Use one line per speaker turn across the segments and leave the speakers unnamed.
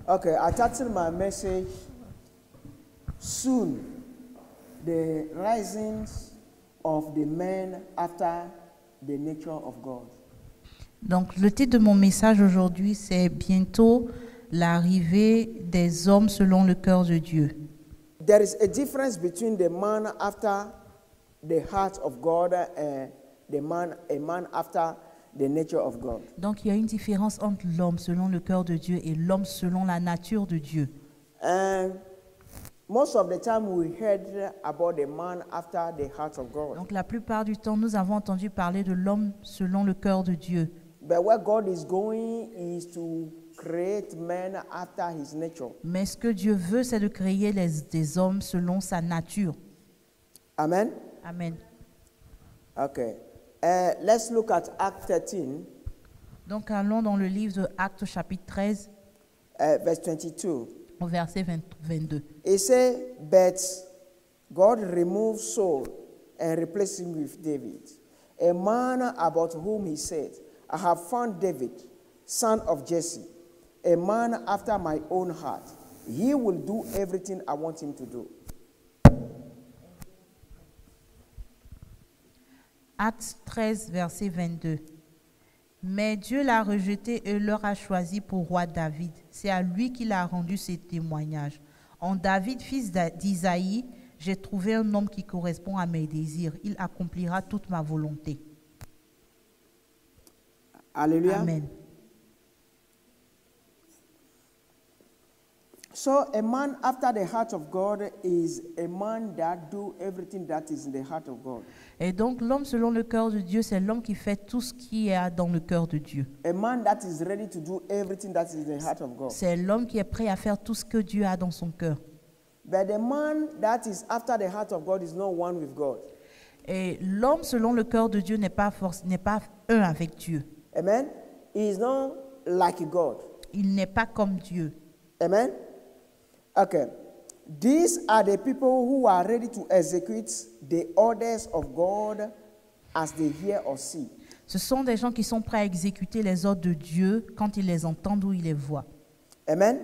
Okay, I titled my message, Soon, the Rising of the Men After the Nature of God.
Donc, le titre de mon message aujourd'hui, c'est bientôt l'arrivée des hommes selon le cœur de Dieu.
There is a difference between the man after the heart of God and a man after the nature of God.
Donc, il y a une différence entre l'homme selon le cœur de Dieu et l'homme selon la nature de Dieu.
And most of the time we heard about the man after the heart of God.
Donc, la plupart du temps, nous avons entendu parler de l'homme selon le cœur de Dieu.
But where God is going is to create men after his nature.
Mais ce que Dieu veut, c'est de créer des hommes selon sa nature.
Amen?
Amen.
Okay. Let's look at Acts 13,
Donc, allons dans le livre de Actes chapitre 13,
verse 22.
au verset 22.
It says, but God removed Saul and replaced him with David, a man about whom he said, I have found David, son of Jesse, a man after my own heart. He will do everything I want him to do.
Actes 13, verset 22. Mais Dieu l'a rejeté et leur a choisi pour roi David. C'est à lui qu'il a rendu ses témoignages. En David, fils d'Isaïe, j'ai trouvé un homme qui correspond à mes désirs. Il accomplira toute ma volonté.
Hallelujah.
Amen.
So a man after the heart of God is a man that do everything that is in the heart of God.
Et donc, l'homme selon le cœur de Dieu, c'est l'homme qui fait tout ce qui est dans le cœur de Dieu.
A man that is ready to do everything that is in the heart of God.
C'est l'homme qui est prêt à faire tout ce que Dieu a dans son cœur.
But the man that is after the heart of God is not one with God.
Et l'homme selon le cœur de Dieu n'est pas un avec Dieu.
Amen? He is not like God.
Il n'est pas comme Dieu.
Amen? Okay. These are the people who are ready to execute the orders of God as they hear or see.
Ce sont des gens qui sont prêts à exécuter les ordres de Dieu quand ils les entendent ou ils les voient.
Amen?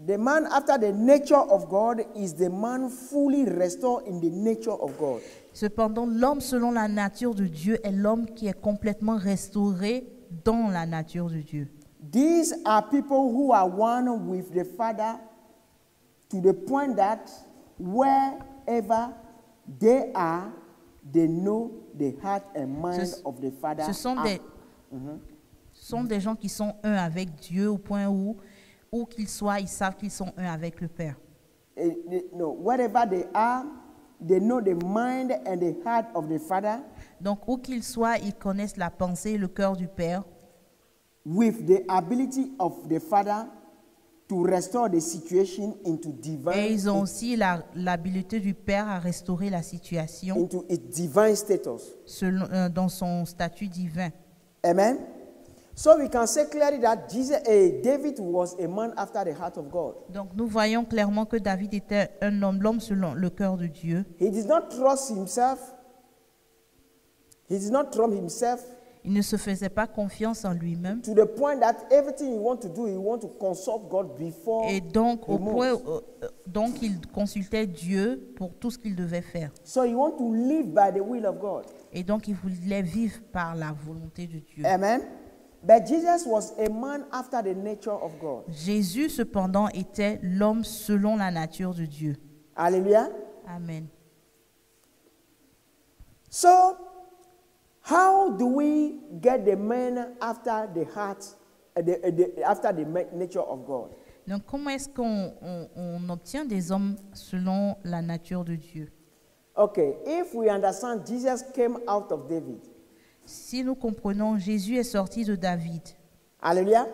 The man after the nature of God is the man fully restored in the nature of God.
Cependant, l'homme selon la nature de Dieu est l'homme qui est complètement restauré dans la nature de Dieu.
These are people who are one with the Father to the point that wherever they are, they know the heart and mind of the Father.
Ce sont des gens qui sont un avec Dieu au point où qu'ils soient, ils savent qu'ils sont un avec le Père.
No, wherever they are, they know the mind and the heart of the Father.
Donc, où qu'ils soient, ils connaissent la pensée et le cœur du Père.
With the ability of the Father to restore the situation into divine.
Et ils ont aussi l'habilité du Père à restaurer la situation
into its divine status.
Dans son statut divin.
Amen. So we can say clearly that David was a man after the heart of God.
Donc nous voyons clairement que David était l'homme selon le cœur de Dieu.
He did not trust himself. He did not trust himself.
Il ne se faisait pas confiance en lui-même.
To the point that everything he want to do, he want to consult God before.
Et donc au point, donc il consultait Dieu pour tout ce qu'il devait faire.
So he want to live by the will of God.
Et donc il voulait vivre par la volonté de Dieu.
Amen. But Jesus was a man after the nature of God.
Jésus cependant était l'homme selon la nature de Dieu.
Hallelujah.
Amen.
So, how do we get the man after the heart, after the nature of God?
Donc, comment est-ce qu'on obtient des hommes selon la nature de Dieu?
Okay, if we understand Jesus came out of David.
Si nous comprenons, Jésus est sorti de David.
Hallelujah.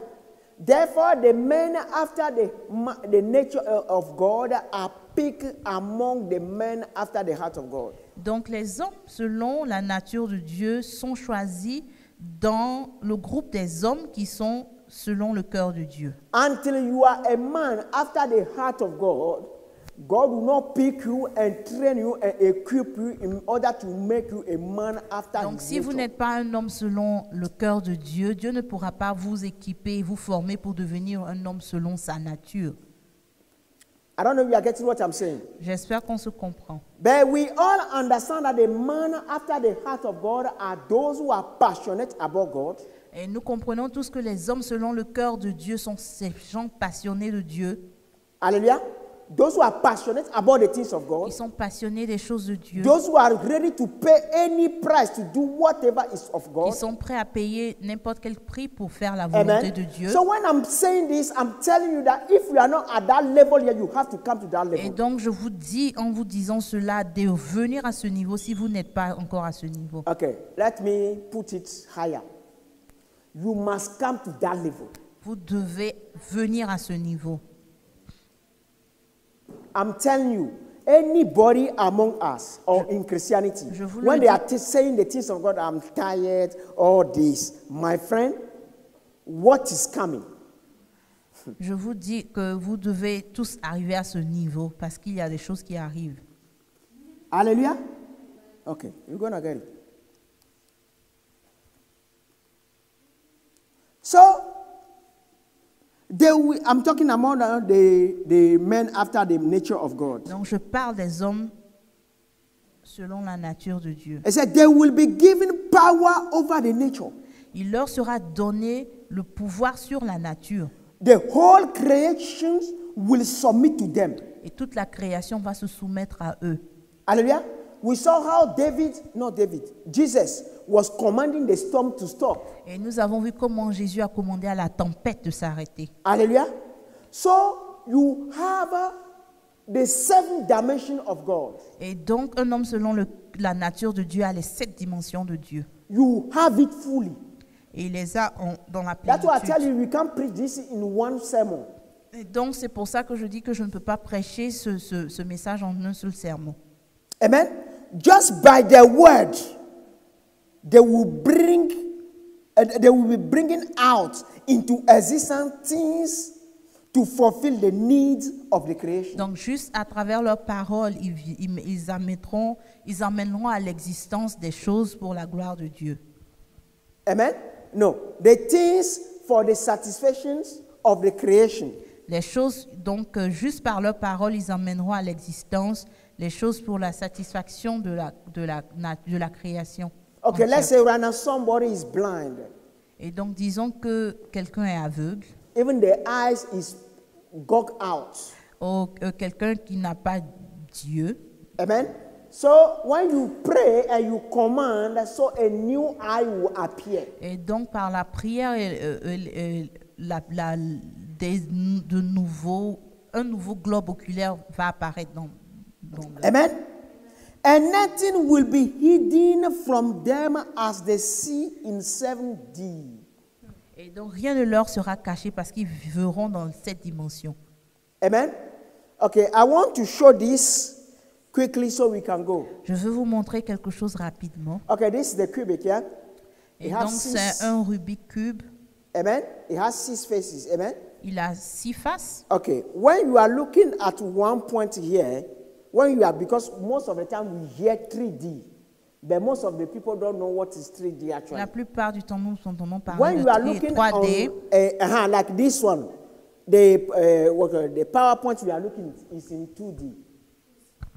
Therefore, the men after the nature of God are picked among the men after the heart of God.
Donc les hommes selon la nature de Dieu sont choisis dans le groupe des hommes qui sont selon le cœur de Dieu.
Until you are a man after the heart of God, God will not pick you and train you and equip you in order to make you a man after
Donc,
his
si vous
nature.
n'êtes pas un homme selon le cœur de Dieu, Dieu ne pourra pas vous équiper et vous former pour devenir un homme selon sa nature.
I don't know if you are getting what I'm saying.
J'espère qu'on se comprend.
But we all understand that the man after the heart of God are those who are passionate about God.
Et nous comprenons tous que les hommes selon le cœur de Dieu sont ces gens passionnés de Dieu.
Hallelujah. Those who are passionate about the things of God.
Ils sont passionnés des choses de Dieu.
Those who are ready to pay any price to do whatever is of God.
Ils sont prêts à payer n'importe quel prix pour faire la volonté
Amen.
de Dieu.
So when I'm saying this, I'm telling you that if you are not at that level yet, you have to come to that
Et
level.
donc, je vous dis, en vous disant cela, de venir à ce niveau si vous n'êtes pas encore à ce niveau.
Okay, let me put it higher. You must come to that level.
Vous devez venir à ce niveau.
I'm telling you, anybody among us or in Christianity,
je vous le
when they
dis.
are saying the things of God, I'm tired, all this, my friend, what is coming?
Je vous dis que vous devez tous arriver à ce niveau parce qu'il y a des choses qui arrivent.
Hallelujah? Okay, you're going to get it. So, I'm talking about the men after the nature of God.
Donc, je parle des hommes selon la nature de Dieu.
It said they will be given power over the nature.
Il leur sera donné le pouvoir sur la nature.
The whole creation will submit to them.
Et toute la création va se soumettre à eux.
Hallelujah. We saw how Jesus was commanding the storm to stop.
Et nous avons vu comment Jésus a commandé à la tempête de s'arrêter.
Hallelujah. So you have the 7 dimensions of God.
Et donc, un homme selon la nature de Dieu a les 7 dimensions de Dieu.
You have it fully.
Et il les a dans la
That's why I tell
plénitude.
you, we can't preach this in one sermon.
Et donc, c'est pour ça que je dis que je ne peux pas prêcher ce message en un seul sermon.
Amen. Just by their word, they will be bringing out into existence things to fulfill the needs of the creation.
Donc, juste à travers leurs paroles, ils amèneront à l'existence des choses pour la gloire de Dieu.
Amen. No, the things for the satisfaction of the creation.
Les choses, donc, juste par leurs paroles, ils amèneront à l'existence les choses pour la satisfaction de la création.
Okay,
entière.
let's say right now somebody is blind.
Et donc, disons que quelqu'un est aveugle,
Even the eyes is gouged out.
ou quelqu'un qui n'a pas Dieu.
Amen. So when you pray and you command, so a new eye will appear.
Et donc, par la prière, un nouveau globe oculaire va apparaître dans le...
Amen. And nothing will be hidden from them as they see in 7D.
Et donc, rien ne leur sera caché parce qu'ils verront dans cette dimension.
Amen. Okay, I want to show this quickly so we can go.
Je veux vous montrer quelque chose rapidement.
Okay, this is the cubic, yeah?
Et
It has
donc,
6.
c'est un Rubik cube.
Amen. It has 6 faces. Amen.
Il a 6 faces.
Okay, when you are looking at one point here, because most of the time we hear 3D, but most of the people don't know what is 3D actually.
La plupart du temps, nous entendons parler
When
de
you are looking
3D.
on, like this one, the PowerPoint we are looking is in 2D.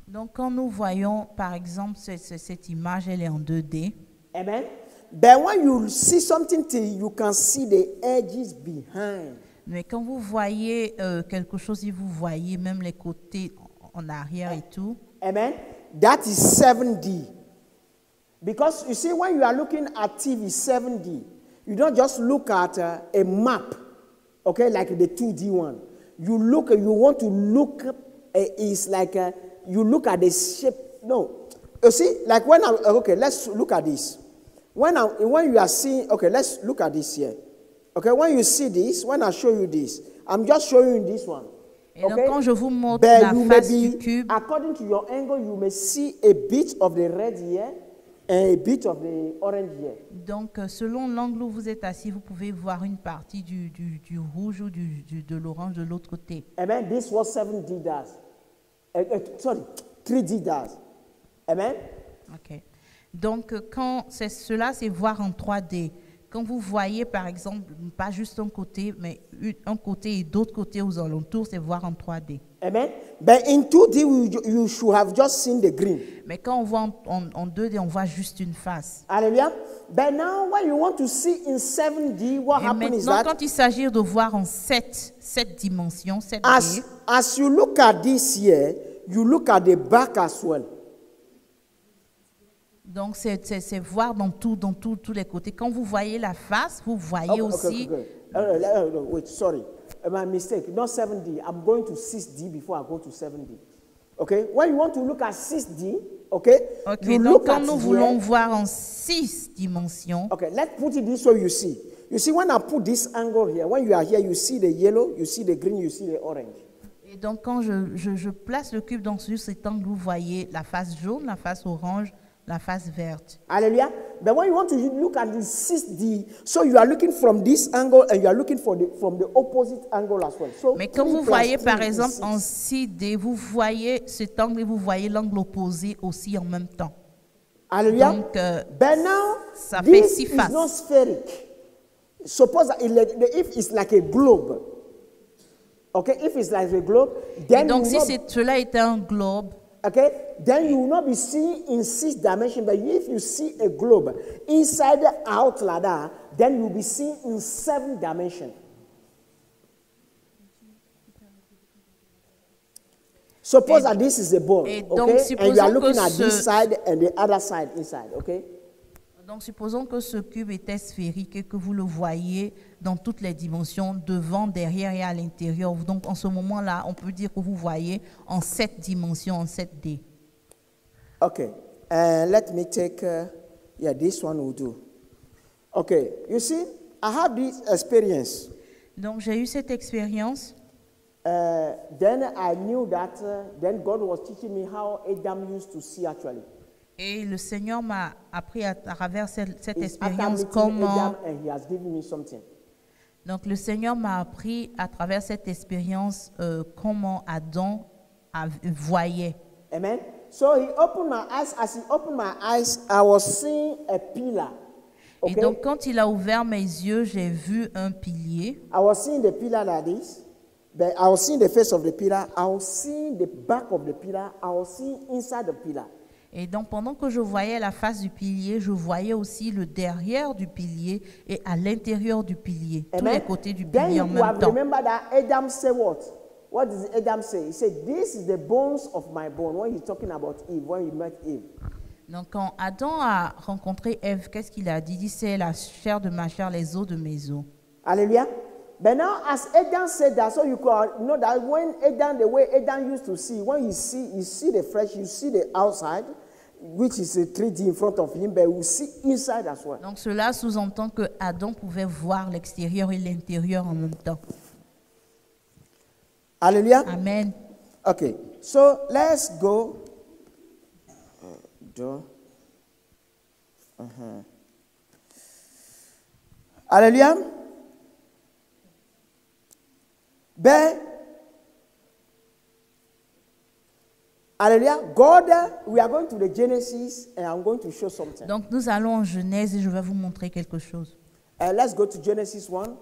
Donc, quand nous voyons, par exemple, cette image, elle est en 2D.
Amen. But when you see something, you can see the edges behind.
Mais quand vous voyez quelque chose, et vous voyez même les côtés en arrière et tout.
Amen. That is 7D. Because you see, when you are looking at TV 7D, you don't just look at a map, okay, like the 2D one. You want to look, it's like you look at the shape. No, you see, like okay, let's look at this. When you are seeing, okay, let's look at this here. Okay, when you see this, when I show you this, I'm just showing you this one.
Et donc,
Okay?
quand je vous montre
But
la
you
face
may
du
be,
cube,
according to your angle, you may see a bit of the red here and a bit of the orange here.
donc selon l'angle où vous êtes assis, vous pouvez voir une partie du rouge ou de l'orange de l'autre côté.
Amen. This is what 7D does. Sorry, 3D does. Amen?
Ok. Donc, quand cela, c'est voir en 3D. Quand vous voyez, par exemple, pas juste un côté, mais un côté et d'autres côtés aux alentours, c'est voir en 3D.
Amen? But in 2D, you should have just seen the green.
Mais quand on voit en 2D, on voit juste une face.
Hallelujah. But now, when you want to see in 7D, what
Et
happens is
maintenant,
that
quand il s'agit de voir en 7 dimensions, 7D,
as you look at this here, you look at the back as well.
donc c'est voir dans tous les côtés. Quand vous voyez la face, vous voyez aussi...
Wait, sorry. My mistake. Not 7D. I'm going to 6D before I go to 7D. Okay? When you want to look at 6D, okay?
Ok,
You
donc
look
quand
at
nous
here.
voulons voir en 6 dimensions,
Okay, let's put it this way you see. You see, when I put this angle here, when you are here, you see the yellow, you see the green, you see the orange.
et donc quand je place le cube dans cet angle, vous voyez la face jaune, la face orange, la face verte.
Hallelujah. But when you want to look at the 6D, so you are looking from this angle and you are looking from the opposite angle as well. So
Mais quand
3
vous
plus
voyez
3
par
is
exemple
6.
en 6D, vous voyez cet angle et vous voyez l'angle opposé aussi en même temps.
Hallelujah.
Donc,
But now,
ça fait
this
6
is
faces.
not spheric. Suppose that if it's like a globe, okay, if it's like a globe,
Et
then
donc
you
si
will not,
cela était un globe,
okay, then you will not be seeing in 6 dimensions. But if you see a globe inside out like that, then you'll be seeing in 7 dimensions. Suppose that this is a ball,
et donc,
okay, and you are
supposons que
looking at
ce-
this side and the other side inside, okay.
donc supposons que ce cube était sphérique et que vous le voyez dans toutes les dimensions, devant, derrière et à l'intérieur. Donc en ce moment-là, on peut dire que vous voyez en 7 dimensions, en 7D.
Okay, let me take, this one will do. Okay, you see, I have this experience.
Donc j'ai eu cette expérience.
Then I knew that, then God was teaching me how Adam used to see actually.
Et le Seigneur m'a appris à travers cette
It's after
expérience
meeting
comment...
Adam and he has given me something.
Donc le Seigneur m'a appris à travers cette expérience comment Adam voyait.
Amen. So he opened my eyes. As he opened my eyes, I was seeing a pillar.
Et
Okay?
donc quand il a ouvert mes yeux, j'ai vu un pilier.
I was seeing the pillar like this. But I was seeing the face of the pillar. I was seeing the back of the pillar. I was seeing inside the pillar.
Et donc pendant que je voyais la face du pilier, je voyais aussi le derrière du pilier et à l'intérieur du pilier, tous les côtés du
Then
pilier en
you
même
have
temps.
remember that Adam said what? What does Adam say? He said, "This is the bones of my bone." When he's talking about Eve, when he met Eve.
Donc quand Adam a rencontré Ève, qu'est-ce qu'il a dit? Il dit c'est la chair de ma chair, les os de mes os.
Hallelujah. But now, as Adam said that, so you could know that when Adam, the way Adam used to see, when you see the flesh, you see the outside, which is a 3D in front of him, but you see inside as well.
Donc cela sous-entend que Adam pouvait voir l'extérieur et l'intérieur en même temps.
Hallelujah.
Amen.
Okay, so let's go. Hallelujah. But, hallelujah, God, we are going to the Genesis and I'm going to show something.
Donc nous allons en Genèse et je vais vous montrer quelque chose.
Let's go to Genesis 1.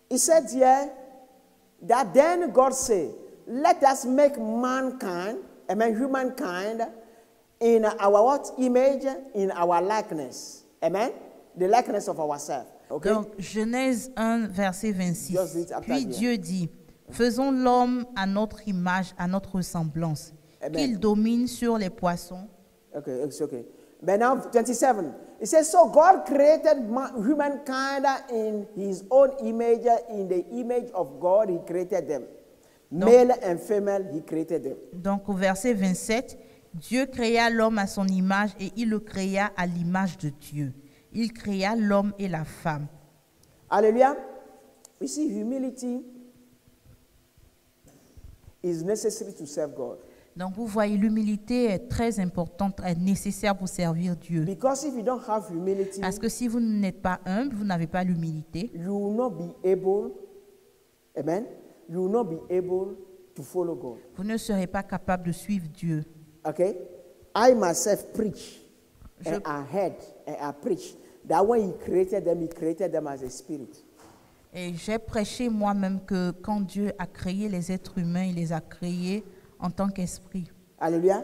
It said here that then God said, let us make mankind, humankind, in our what? Image, in our likeness. Amen? The likeness of ourselves. Okay?
Donc Genèse 1, verset 26.
Just read after
Puis
here.
Dieu dit, faisons l'homme à notre image, à notre ressemblance,
Amen.
qu'il domine sur les poissons,
Okay, it's okay. But now 27. It says, so God created humankind in his own image. In the image of God, he created them. Male and female, he created them.
Donc au verset 27, Dieu créa l'homme à son image et il le créa à l'image de Dieu. Il créa l'homme et la femme.
Hallelujah. You see, humility is necessary to serve God.
Donc vous voyez, l'humilité est très importante, est nécessaire pour servir Dieu.
Because if you don't have humility,
Parce que si vous n'êtes pas humble, vous n'avez pas l'humilité,
you will not be able, amen, you will not be able to follow God.
vous ne serez pas capable de suivre Dieu.
Okay? I myself preach,
Je-
and I heard, and I preach that when He created them as a spirit.
Et j'ai prêché moi-même que quand Dieu a créé les êtres humains, il les a créés en tant qu'esprit.
Hallelujah.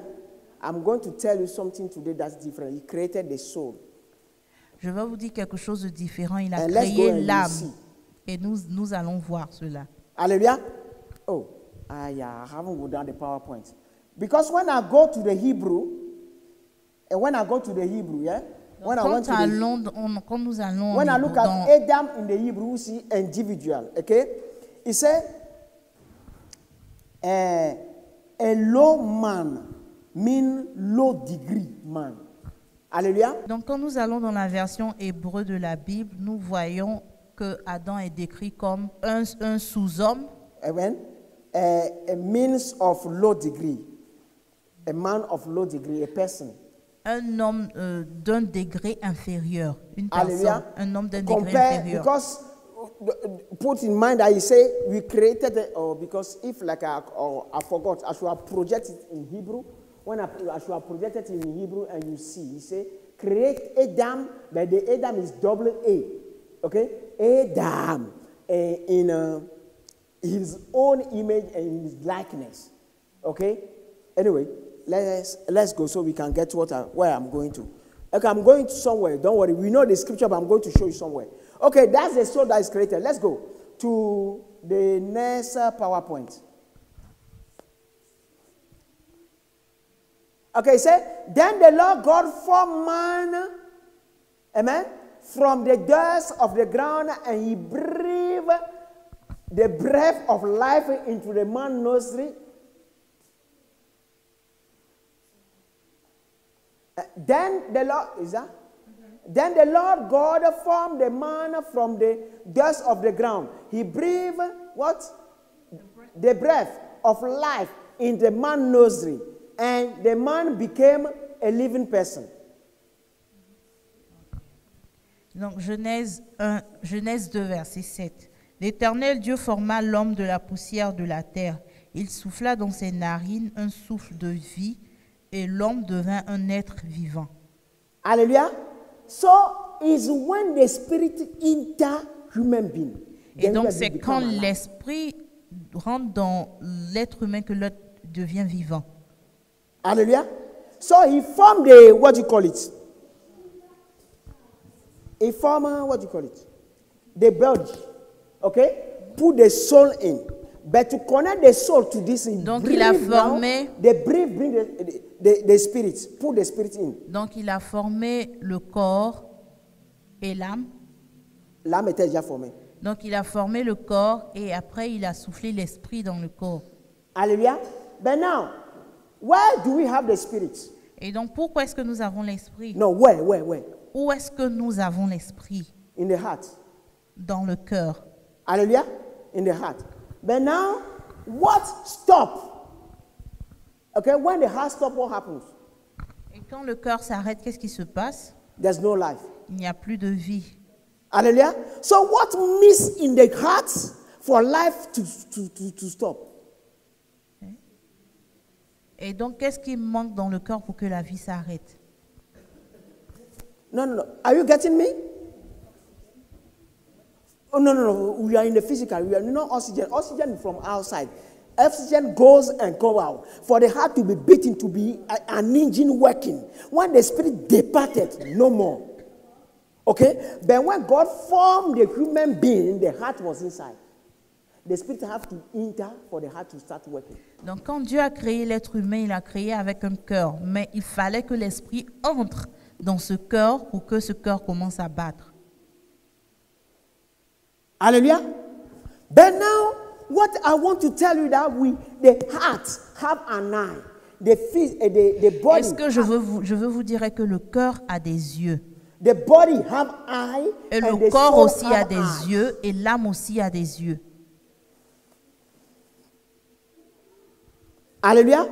I'm going to tell you something today that's different. He created the soul.
Je vais vous dire quelque chose de différent. Il a
And let's go
créé
and you'll
l'âme.
see.
Et nous allons voir cela.
Hallelujah. Oh, yeah, I haven't gone down the PowerPoint. Because when I go to the Hebrew, and when I go to the Hebrew, yeah, when I went to the,
Quand nous allons
when I
en
look
Hébreu,
at Adam in the Hebrew, we see individual. Okay, he said, a low man mean low degree man. Hallelujah.
donc quand nous allons dans la version hébreu de la Bible, nous voyons que Adam est décrit comme un sous-homme,
Amen. A means of low degree, a man of low degree, a person.
un homme d'un degré inférieur, une personne,
Hallelujah.
un homme d'un degré
Compare,
inférieur.
because put in mind that he say we created it, or because if like I forgot, I should have projected it in Hebrew. When I should have projected it in Hebrew, and you see, he say create Adam, but the Adam is double A, okay? Adam, in his own image and in his likeness, okay? Anyway, let's go so we can get where I'm going to. Okay, I'm going to somewhere. Don't worry, we know the scripture, but I'm going to show you somewhere. Okay, that's the soul that is created. Let's go to the next PowerPoint. Okay, say, then the Lord God formed man, amen, from the dust of the ground, and He breathed the breath of life into the man's nostril. Then the Lord, is that? Then the Lord God formed the man from the dust of the ground. He breathed what? The breath of life in the man's nostril. And the man became a living person.
Donc Genèse 2, verset 7. L'Éternel Dieu forma l'homme de la poussière de la terre. Il souffla dans ses narines un souffle de vie, et l'homme devint un être vivant.
Hallelujah. So is when the spirit enter human being.
Et donc c'est quand l'esprit rentre dans l'être humain que l'être devient vivant.
Hallelujah. So he formed the, what do you call it? He formed, what do you call it? The body. Okay? Put the soul in. But to connect the soul to this,
donc il a formé,
the breath bring the spirit. Put the spirit in.
Donc il a formé le corps et l'âme.
L'âme était déjà formée.
Donc il a formé le corps et après il a soufflé l'esprit dans le corps.
Hallelujah. But now, where do we have the spirit?
Et donc pourquoi est-ce que nous avons l'esprit?
No, where?
Où est-ce que nous avons l'esprit?
In the heart.
Dans le cœur.
Hallelujah. In the heart. But now, what stop? Okay, when the heart stops, what happens?
Et quand le cœur s'arrête, qu'est-ce qui se passe?
There's no life.
Il n'y a plus de vie.
Hallelujah. So what miss in the heart for life to stop?
Et donc, qu'est-ce qui manque dans le cœur pour que la vie s'arrête?
No. Are you getting me? Oh, no. We are in the physical. We are not oxygen. Oxygen from outside. Oxygen goes and comes out. For the heart to be beating, to be an engine working. When the spirit departed, no more. Okay? But when God formed the human being, the heart was inside. The spirit have to enter for the heart to start working.
Donc, quand Dieu a créé l'être humain, il a créé avec un cœur. Mais il fallait que l'esprit entre dans ce cœur pour que ce cœur commence à battre.
Hallelujah. But now, what I want to tell you that the heart have an eye. The body.
Et ce que je veux vous dire est que le cœur a des yeux.
The body have eye.
Et le corps aussi a des yeux et l'âme aussi a des yeux.
Hallelujah.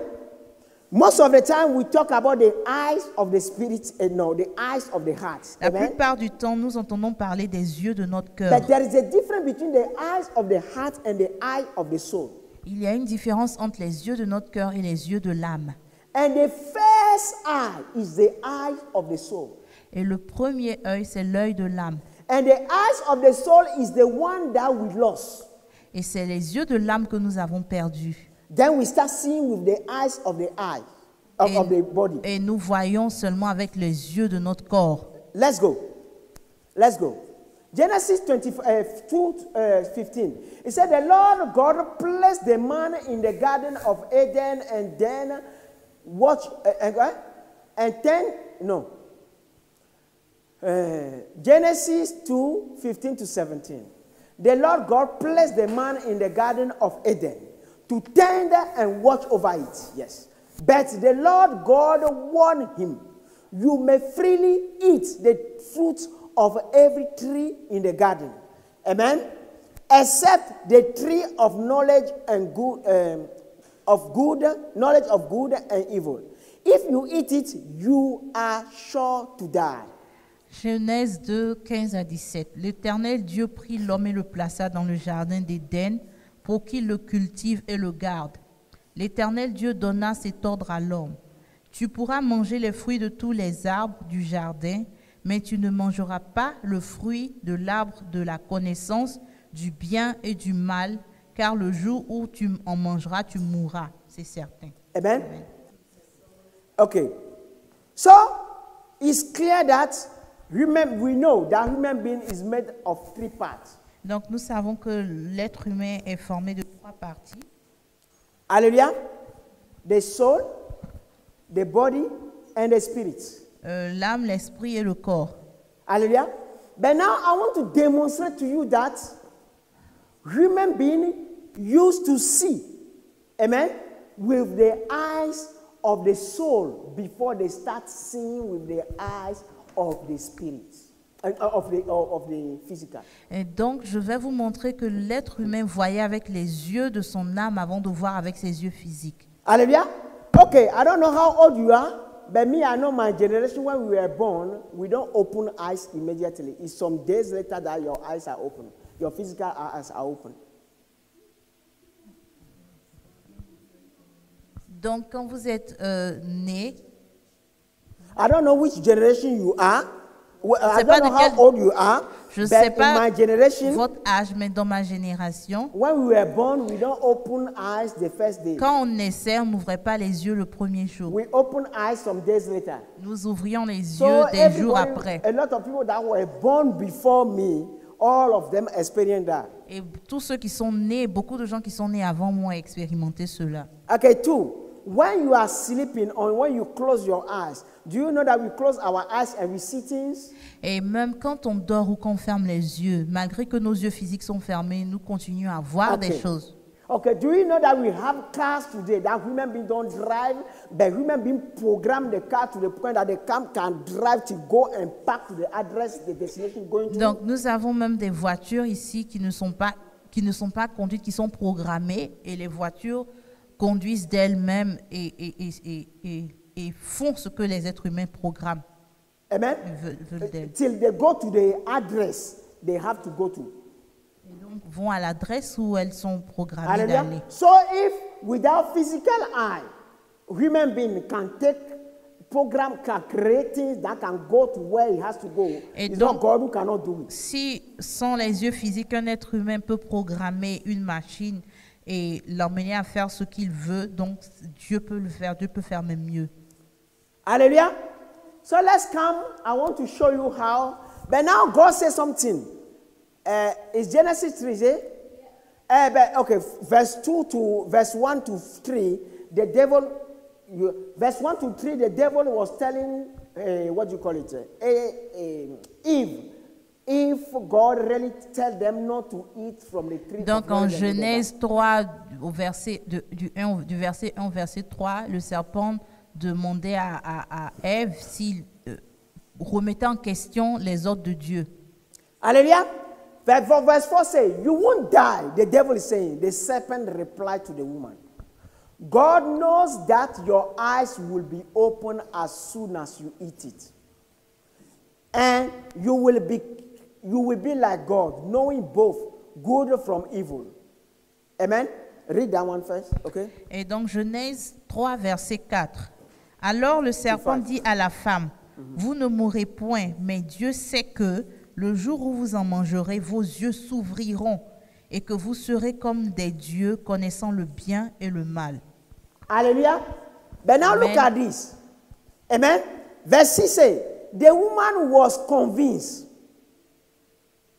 Most of the time we talk about the eyes of the spirit and no, the eyes of the heart.
La
Amen?
plupart du temps, nous entendons parler des yeux de notre cœur.
But there is a difference between the eyes of the heart and the eye of the soul.
Il y a une différence entre les yeux de notre cœur et les yeux de l'âme.
And the first eye is the eye of the soul.
Et le premier œil, c'est l'œil de l'âme.
And the eyes of the soul is the one that we lost.
Et c'est les yeux de l'âme que nous avons perdus.
Then we start seeing with the eyes of the eye, of the body.
Et nous voyons seulement avec les yeux de notre corps.
Let's go. Let's go. Genesis 2:15. It said, the Lord God placed the man in the garden of Eden and then Genesis 2:15-17. The Lord God placed the man in the garden of Eden to tend and watch over it. Yes. But the Lord God warned him, you may freely eat the fruit of every tree in the garden. Amen. Except the tree of knowledge and knowledge of good and evil. If you eat it, you are sure to die.
Genèse 2, 15-17. L'Éternel Dieu prit l'homme et le plaça dans le jardin d'Éden pour qu'il le cultive et le garde. L'Éternel Dieu donna cet ordre à l'homme. Tu pourras manger les fruits de tous les arbres du jardin, mais tu ne mangeras pas le fruit de l'arbre de la connaissance du bien et du mal, car le jour où tu en mangeras, tu mourras, c'est certain.
Amen. Amen. Okay. So, it's clear that we know that human being is made of 3 parts.
Donc nous savons que l'être humain est formé de 3 parties.
Alléluia. The soul, the body and the spirit.
L'âme, l'esprit et le corps.
Alléluia. But now I want to demonstrate to you that human being used to see, amen, with the eyes of the soul before they start seeing with the eyes of the spirit, of the physical.
Et donc, je vais vous montrer que l'être humain voyait avec les yeux de son âme avant de voir avec ses yeux physiques.
Hallelujah. Okay, I don't know how old you are, but me, I know my generation, when we were born, we don't open eyes immediately. It's some days later that your eyes are open. Your physical eyes are open.
Donc, quand vous êtes né,
I don't know which generation you are. I
pas
don't know
de
how old you are.
je ne
But
sais
in
pas
my generation,
votre âge, mais dans ma génération,
when we were born, we don't open eyes the first day.
quand on naissait, on n'ouvrait pas les yeux le premier jour.
We open eyes some days later.
Nous ouvrions les
So
yeux des jours
everybody,
après.
a lot of people that were born before me, all of them experienced that.
Et tous ceux qui sont nés, beaucoup de gens qui sont nés avant moi ont expérimenté cela.
Okay, 2. When you are sleeping or when you close your eyes, do you know that we close our eyes and we see things?
Et même quand on dort ou qu'on ferme les yeux, malgré que nos yeux physiques sont fermés, nous continuons à voir des choses.
Okay, do you know that we have cars today that human beings don't drive, but human beings program the car to the point that the car can drive to go and park to the address, the destination going to?
Donc nous avons même des voitures ici qui ne sont pas conduites, qui sont programmées, et les voitures conduisent d'elles-mêmes et font ce que les êtres humains programment.
Amen.
Veulent d'elles.
Till they go to the address they have to go to.
Et donc vont à l'adresse où elles sont programmées d'aller.
So if without physical eye, human being can take program, can create things that can go to where he has to go.
Et
It's
donc,
not God who cannot do it.
Si sans les yeux physiques, un être humain peut programmer une machine et l'emmener à faire ce qu'il veut, donc Dieu peut le faire, Dieu peut faire même mieux.
Hallelujah. So let's come. I want to show you how. But now God says something. It's Genesis 3, is it? Okay, verse 1 to 3, the devil, verse 1 to 3, the devil was telling, what do you call it? Eve. If God really tell them not to eat from the tree.
Donc en Genèse 3, du verset 1 au verset 3, le serpent demandait à Ève s'il remettait en question les ordres de Dieu.
Hallelujah. Verse 4 says, you won't die. The devil is saying, the serpent replied to the woman, God knows that your eyes will be open as soon as you eat it. And you will be like God, knowing both good from evil. Amen. Read that one first, okay?
Et donc Genèse 3, verset 4. Alors le serpent dit à la femme, vous ne mourrez point, mais Dieu sait que le jour où vous en mangerez, vos yeux s'ouvriront et que vous serez comme des dieux connaissant le bien et le mal.
Hallelujah. But now look at this. Amen. Verse 6 says, the woman was convinced.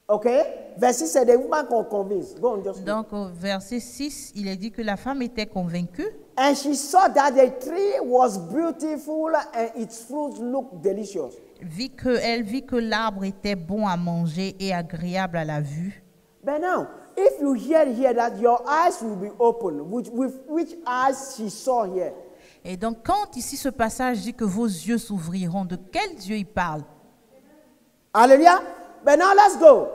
Okay? Verse 6 says, the woman was convinced. Go on, just
Donc au verset 6, il est dit que la femme était convaincue.
And she saw that the tree was beautiful and its fruit looked delicious.
Elle vit que l'arbre était bon à manger et agréable à la vue.
But now, if you hear here that your eyes will be open, with which eyes she saw here?
Et donc, quand ici ce passage dit que vos yeux s'ouvriront, de quel Dieu il parle?
Hallelujah. But now let's go.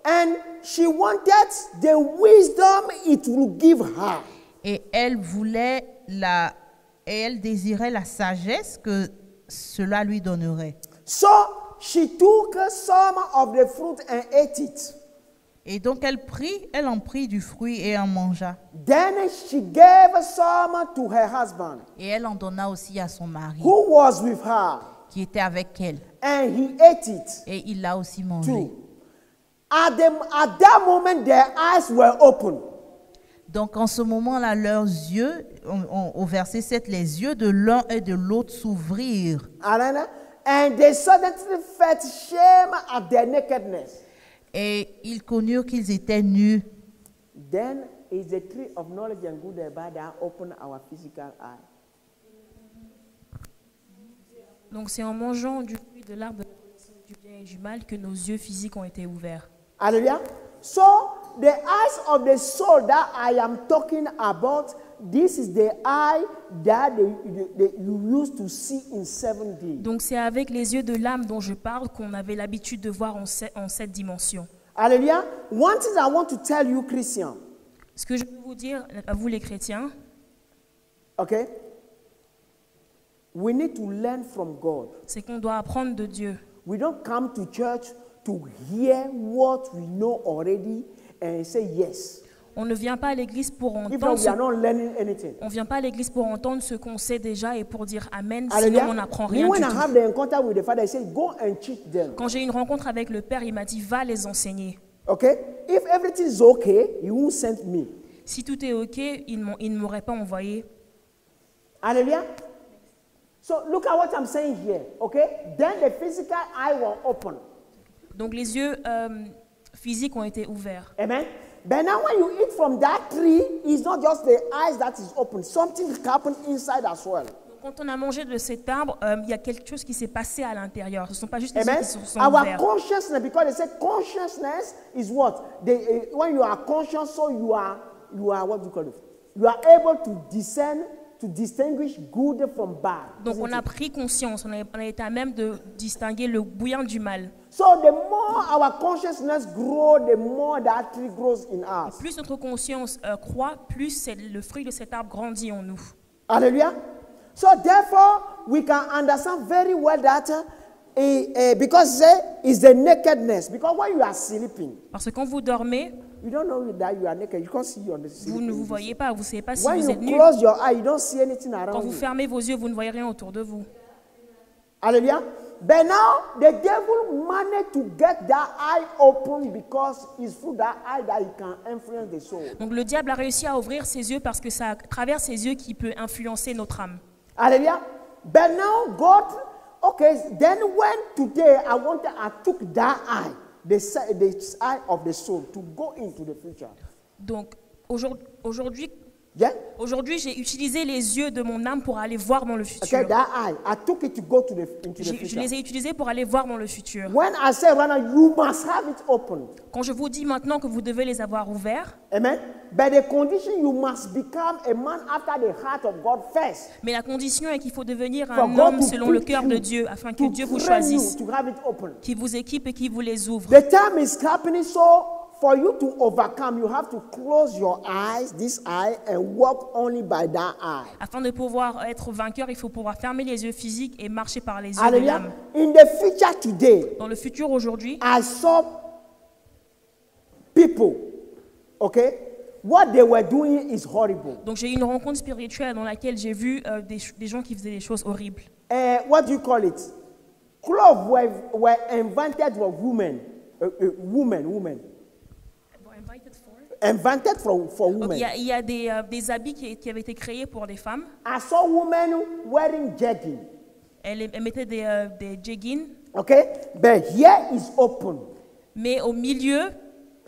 And she wanted the wisdom it will give her.
Et elle désirait la sagesse que cela lui donnerait.
So she took some of the fruit and ate it.
Et donc elle en prit du fruit et en mangea.
Then she gave some to her husband.
Et elle en donna aussi à son mari,
Who was with her,
qui était avec elle.
and he ate it
Et il l'a aussi mangé.
too. At that moment, their eyes were open.
Donc en ce moment-là, leurs yeux, au verset 7, les yeux de l'un et de l'autre s'ouvrirent.
And they suddenly felt shame at their nakedness.
Et ils connurent qu'ils étaient nus.
Then is the tree of knowledge and good and bad that open our physical eye.
Donc c'est en mangeant du fruit de l'arbre de la connaissance du bien et du mal que nos yeux physiques ont été ouverts.
Hallelujah. So the eyes of the soul that I am talking about, this is the eye that you used to see in 7D.
Donc c'est avec les yeux de l'âme dont je parle qu'on avait l'habitude de voir en cette dimension.
Hallelujah. One thing I want to tell you, Christian.
Ce que je veux vous dire à vous les chrétiens,
Okay? We need to learn from God.
c'est qu'on doit apprendre de Dieu.
We don't come to church to hear what we know already and say yes.
On ne vient pas à l'église pour
If not,
entendre
we are not learning anything.
on vient pas à l'église pour entendre ce qu'on sait déjà et pour dire amen,
Hallelujah.
sinon on n'apprend
Me,
rien
when
du
I have
tout.
the encounter with the Father, he said, go and teach them.
Quand j'ai eu une rencontre avec le Père, il m'a dit va les enseigner.
Okay? If everything is okay, he won't send me.
Si tout est OK, il ne m'aurait pas envoyé.
Hallelujah. So look at what I'm saying here. Okay? Then the physical eye will open.
Donc les yeux physiques ont été ouverts.
Amen. But now when you eat from that tree, it's not just the eyes that is open. Something happened inside as well.
Donc, quand on a mangé de cet arbre, il y a quelque chose qui s'est passé à l'intérieur. Ce ne sont pas juste les yeux
Amen.
qui se sont
Our
ouverts.
consciousness, because they say consciousness is what? When you are conscious, so you are what do you call it? You are able to discern, to distinguish good from bad.
Donc
isn't
on a
it?
pris conscience, on a été à même de distinguer le bouillon du mal.
So the more our consciousness grows, the more that tree grows in us.
Plus notre conscience croît, plus le fruit de cet arbre grandit en nous.
Hallelujah. So therefore, we can understand very well that because it's the nakedness. Because when you are sleeping,
Parce que quand vous dormez,
you don't know that you are naked. You can't see on the
vous ne vous voyez pas, vous ne savez pas si
When
vous
you
êtes nu.
close your eye, you don't see anything
Quand
around
vous
you.
fermez vos yeux, vous ne voyez rien autour de vous.
Hallelujah. But now the devil managed to get that eye open because it's through that eye that he can influence the soul.
Donc le diable a réussi à ouvrir ses yeux parce que c'est à travers ses yeux qu'il peut influencer notre âme.
Hallelujah. But now God, okay, then when today I took that eye, the eye of the soul, to go into the future.
Donc aujourd'hui,
Yeah?
j'ai utilisé les yeux de mon âme pour aller voir dans le
Okay,
futur.
that eye, I took it to go to into the
Je
future.
les ai utilisés pour aller voir dans le futur.
When I say right now, you must have it open.
Quand je vous dis maintenant que vous devez les avoir ouverts,
Amen. But the condition, you must become a man after the heart of God first.
mais la condition est qu'il faut devenir
For
un
God
homme
to
selon le
pick
cœur
you,
de Dieu, afin que
to
Dieu vous
train
choisisse,
you, to have it open.
qui vous équipe et qui vous les ouvre.
The time is happening, so for you to overcome, you have to close your eyes, this eye, and walk only by that eye.
Afin de pouvoir être vainqueur, il faut pouvoir fermer les yeux physiques et marcher par les yeux de
Hallelujah.
l'âme.
In the future today,
Dans le futur aujourd'hui,
I saw people, okay, what they were doing is horrible.
Donc j'ai eu une rencontre spirituelle dans laquelle j'ai vu des gens qui faisaient des choses horribles.
What do you call it? Clothes were invented for women. Women. Invented for
Donc,
women.
il y a des habits qui avaient été créés pour des femmes.
I saw women wearing jeggings.
Elles mettaient des jeggings,
Okay? But here is open.
mais au milieu,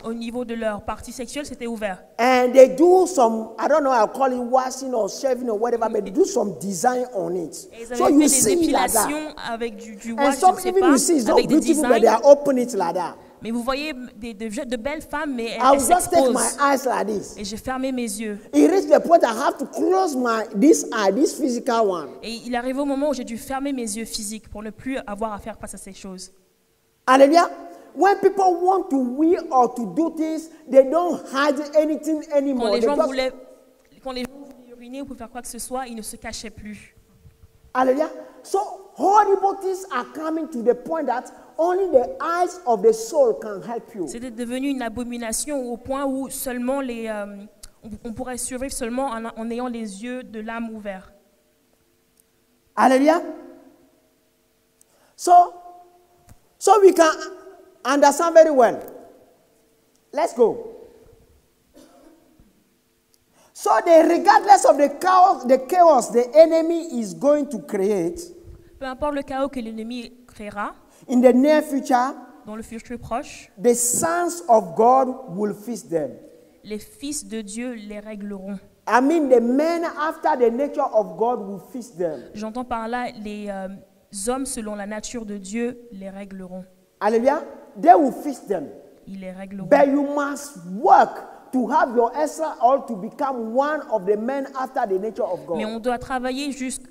au niveau de leur partie sexuelle, c'était ouvert.
And they do some, I don't know, I'll call it washing or shaving or whatever, but they do some design on it.
Et ils
So
avaient
you
fait des
see it like that.
épilations avec du
And
wash, je
some
ne sais
even
pas,
you see it's not
avec des
beautiful, but they
designs.
are open it like that.
Mais vous voyez de belles femmes, mais
I
elles
will just take my
s'exposent.
eyes like this.
Et j'ai fermé mes yeux.
It reached the point I have to close this eye, this physical one.
Et il arrive au moment où j'ai dû fermer mes yeux physiques pour ne plus avoir à faire face à ces choses.
Hallelujah. When people want to wear or to do things, they don't hide anything
Quand
anymore.
les
They
gens
just-
voulaient uriner ou pour faire quoi que ce soit, ils ne se cachaient plus.
Hallelujah. So horrible things are coming to the point that only the eyes of the soul can help you.
C'était devenu une abomination au point où seulement on pourrait survivre seulement en ayant les yeux de l'âme ouverts.
Hallelujah. So we can understand very well. Let's go. So regardless of the chaos the enemy is going to create
Peu importe le chaos que l'ennemi créera,
in the near future,
dans le futur proche,
the sons of God will fix them.
les fils de Dieu les régleront.
I mean, the men after the nature of God will fix them.
J'entends par là les hommes selon la nature de Dieu les régleront.
Hallelujah. They will fix them.
Ils les régleront.
But you must work to have your extra or to become one of the men after the nature of God.
Mais on doit travailler juste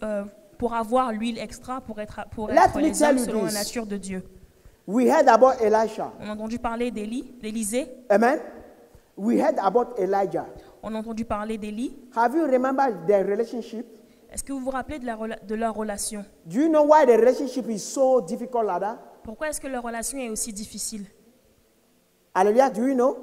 pour avoir l'huile extra pour être
Let me
les
tell
hommes
you
selon la
this.
nature de Dieu.
We heard about Elisha.
On a entendu parler d'Élisée.
Amen. We heard about Elijah.
On a entendu parler d'Élie.
Have you remembered their relationship?
Est-ce que vous vous rappelez de leur relation?
Do you know why the relationship is so difficult like that?
Pourquoi est-ce que leur relation est aussi difficile?
Hallelujah. Do you know?